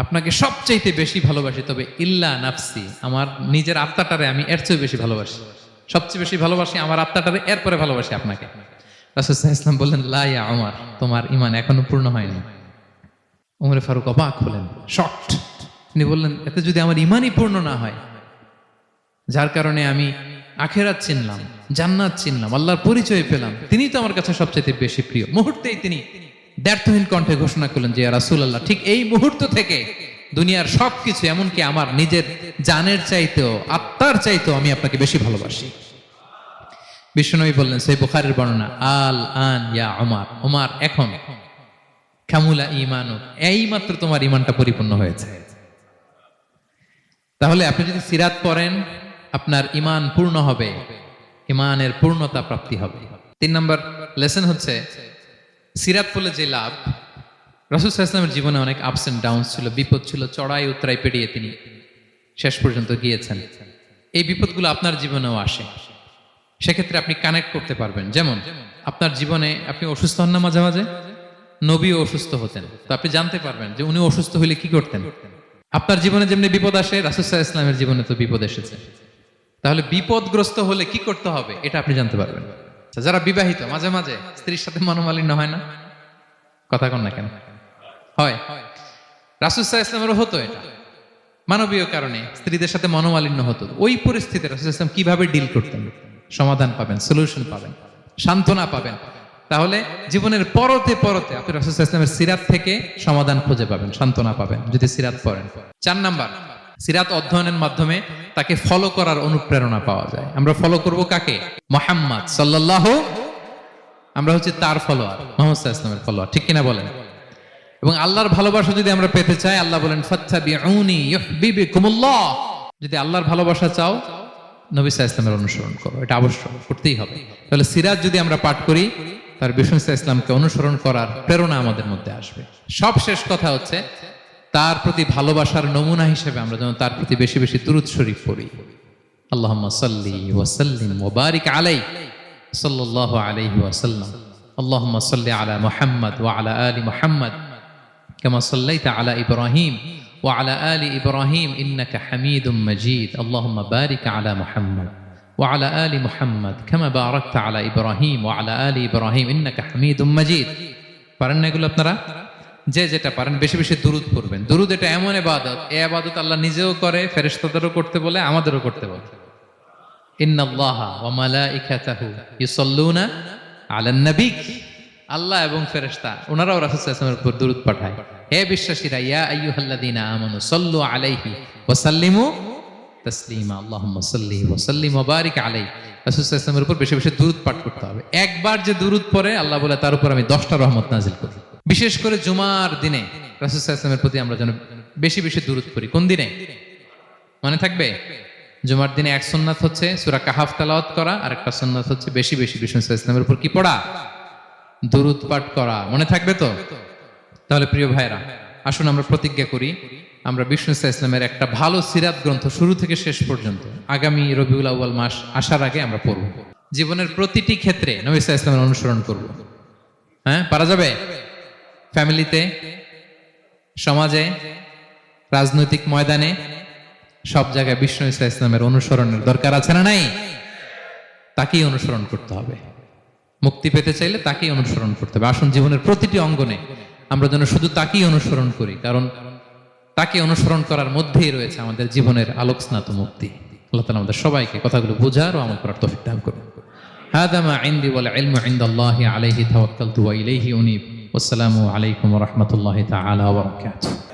আপনাকে সবচাইতে বেশি ভালোবাসি, তবে ইল্লা নাফসি, আমার নিজের আত্মাটারে আমি এর চেয়ে বেশি ভালোবাসি, সবচেয়ে বেশি ভালোবাসি আমার আত্মাটারে, এরপরে ভালোবাসি আপনাকে। রাসূল সাল্লাল্লাহু আলাইহি ওয়াসাল্লাম বললেন, লা ইয়া ওমর, তোমার ঈমান এখনো পূর্ণ হয়নি। ওমরে ফারুক অবাক হলেন, শকড। তিনি বললেন, এতে যদি আমার ঈমানই পূর্ণ না হয়, যার কারণে আমি আখিরাত চিনলাম, জান্নাত চিনলাম, আল্লাহর পরিচয় পেলাম, তিনি তো আমার কাছে সবচেয়ে বেশি প্রিয়। মুহূর্তেই তিনি দ্ব্যর্থহীন কণ্ঠে ঘোষণা করলেন যে ইয়া রাসূলুল্লাহ, ঠিক এই মুহূর্ত থেকে দুনিয়ার সবকিছু, এমনকি আমার নিজের জানের চাইতেও, আত্মার চাইতেও আমি আপনাকে বেশি ভালোবাসি। বিশ্বনবী বললেন, সহিহ বুখারীর বর্ণনা, আল আন ইয়া ওমর, ওমর এখন কামুলা ঈমানুক, এই মাত্র তোমার ঈমানটা পরিপূর্ণ হয়েছে। তাহলে আপনি যদি সিরাত পড়েন আপনার ঈমান পূর্ণ হবে, ঈমানের পূর্ণতা প্রাপ্তি হবে। 3 নম্বর লেসন হচ্ছে সিরাত পড়লে যে লাভ। রাসূল সাল্লাল্লাহু আলাইহি ওয়াসাল্লামের জীবনে অনেক আপস এন্ড ডাউনস ছিল, বিপদ ছিল, চড়াই উতরাই পেরিয়ে তিনি শেষ পর্যন্ত গিয়েছেন। এই বিপদগুলো আপনার জীবনেও আসে, সেক্ষেত্রে আপনি কানেক্ট করতে পারবেন। যেমন আপনার জীবনে আপনি অসুস্থ হন না মাঝে মাঝে, নবীও অসুস্থ হতেন, তো আপনি জানতে পারবেন যে উনি অসুস্থ হইলে কি করতেন। আপনার জীবনে যেমনি বিপদ আসে, রাসূল সাল্লাল্লাহু আলাইহি ওয়াসাল্লামের জীবনে তো বিপদ এসেছে, তাহলে বিপদগ্রস্ত হলে কি করতে হবে এটা আপনি জানতে পারবেন। যারা বিবাহিত, মাঝে মাঝে স্ত্রীর সাথে মনোমালিন্য হয় না? কথা কন না কেন? হয়। রাসূল সাল্লাল্লাহু আলাইহি ওয়াসাল্লামেরও হতো এটা, মানবীয় কারণে স্ত্রীদের সাথে মনোমালিন্য হতো। ওই পরিস্থিতিতে রাসূল সাল্লাল্লাহু আলাইহি ওয়াসাল্লাম কিভাবে ডিল করতেন? সমাধান পাবেন, সলিউশন পাবেন, সান্ত্বনা পাবেন। তাহলে জীবনের পরতে পরতে আপনি রাসূল সাল্লাল্লাহু আলাইহি ওয়াসাল্লামের সিরাত থেকে সমাধান খুঁজে পাবেন, সান্ত্বনা পাবেন যদি সিরাত পড়েন। 4 নাম্বার, সিরাত অধ্যয়নের মাধ্যমে তাকে ফলো করার অনুপ্রেরণা পাওয়া যায়। আমরা ফলো করব কাকে? মুহাম্মদ সাল্লাল্লাহু, আমরা হচ্ছে তার ফলোয়ার, মুহাম্মদ সাল্লাল্লাহু আলাইহি ওয়াসাল্লামের ফলোয়ার, ঠিক কিনা বলেন? এবং আল্লাহর ভালোবাসা যদি আমরা পেতে চাই, আল্লাহ বলেন ফাত্তাবিউনি ইউহিব্বুকুমুল্লাহ, যদি আল্লাহর ভালোবাসা চাও নবী সাল্লাল্লাহু আলাইহি ওয়াসাল্লামের অনুসরণ করো, এটা আবশ্যক, করতেই হবে। তাহলে সিরাত যদি আমরা পাঠ করি, তার বিষ্ণু সাল্লাল্লাহু আলাইহি ওয়াসাল্লামকে অনুসরণ করার প্রেরণা আমাদের মধ্যে আসবে। সব শেষ কথা হচ্ছে তার প্রতি ভালোবাসার নমুনা হিসেবে আমরা যেন তার প্রতি বেশি বেশি দুরূদ শরীফ পড়ি। আল্লাহুম্মা সাল্লি ওয়া সাল্লিম ওয়া বারিক আলাইহি সাল্লাল্লাহু আলাইহি ওয়াসাল্লাম। আল্লাহুম্মা সাল্লি আলা মুহাম্মদ ওয়া আলা আলি মুহাম্মদ কামা সাল্লাইতা আলা ইব্রাহিম ওয়া আলা আলি ইব্রাহিম ইন্নাকা হামিদুম মাজিদ। আল্লাহুম্মা বারিক আলা মুহাম্মদ ওয়া আলা আলি মুহাম্মদ কামা বারাকতা আলা ইব্রাহিম ওয়া আলা আলি ইব্রাহিম ইন্নাকা হামিদুম মাজিদ। পারেন না এগুলো আপনারা? যে যেটা পারেন বেশি বেশি দুরূদ পড়বেন। দুরূদ এটা এমন ইবাদত, এই ইবাদত আল্লাহ নিজেও করে, ফেরেশতাদেরও করতে বলে, আমাদেরও করতে বলে। ইন্নাল্লাহা ওয়া মালাইকাতাহু ইউসাল্লুনা আলান নবী, আল্লাহ এবং ফেরেশতা ওনারাও রাসূল সাল্লাল্লাহু আলাইহি ওয়াসাল্লামের উপর দুরূদ পাঠায়। হে বিশ্বাসীরা, ইয়া আইয়ুহাল্লাযীনা আমানু সাল্লু আলাইহি ওয়া সাল্লিমু তাসলিমা। আল্লাহুম্মা সাল্লি ওয়া সাল্লিম ওয়া বারিক আলাইহি। রাসূল সাল্লাল্লাহু আলাইহি ওয়াসাল্লামের উপর বেশি বেশি দুরূদ পাঠ করতে হবে। একবার যে দুরূদ পড়ে আল্লাহ বলে তার উপর আমি 10টা রহমত নাজিল করি। বিশেষ করে জুমার দিনে রাসূল সাল্লাল্লাহু আলাইহি ওয়াসাল্লামের প্রতি আমরা যেন বেশি বেশি দুরূদ পড়ি। কোন দিনে মনে থাকবে? জুমার দিনে এক সুন্নাত হচ্ছে সূরা কাহাফ তেলাওয়াত করা, আর একটা সুন্নাত হচ্ছে বেশি বেশি বিষ্ণু সাল্লাল্লাহু আলাইহি ওয়াসাল্লামের উপর কি পড়া? দুরূদ পাঠ করা। মনে থাকবে তো? তাহলে প্রিয় ভাইরা, আসুন আমরা প্রতিজ্ঞা করি, আমরা বিষ্ণু সাল্লাল্লাহু আলাইহি ওয়াসাল্লামের একটা ভালো সিরাত গ্রন্থ শুরু থেকে শেষ পর্যন্ত আগামী রবিউল আউয়াল মাস আসার আগে আমরা পড়ব। জীবনের প্রতিটি ক্ষেত্রে নবী সাল্লাল্লাহু আলাইহি ওয়াসাল্লামের অনুসরণ করব। হ্যাঁ, পারা যাবে? ফ্যামিলিতে, সমাজে, রাজনৈতিক ময়দানে, সব জায়গায় বিষ্ণু ঈসা ইসলামের অনুসরণের দরকার আছে না নাই? তাকেই অনুসরণ করতে হবে। মুক্তি পেতে চাইলে তাকেই অনুসরণ করতে হবে। আসুন জীবনের প্রতিটি অঙ্গনে আমরা যেন শুধু তাকেই অনুসরণ করি, কারণ তাকে অনুসরণ করার মধ্যেই রয়েছে আমাদের জীবনের আলোকস্নাত মুক্তি। আল্লাহ তাআলা আমাদের সবাইকে কথাগুলো বোঝার ও আমল করার তৌফিক দান করুন। হাদা মা ইনদি ওয়াল ইলমু ইনদাল্লাহি আলাইহি তাওয়াক্কালতু ওয়া ইলাইহি উনীব। ওয়াসসালামু আলাইকুম ওয়া রাহমাতুল্লাহি তাআলা ওয়া বারাকাতুহু।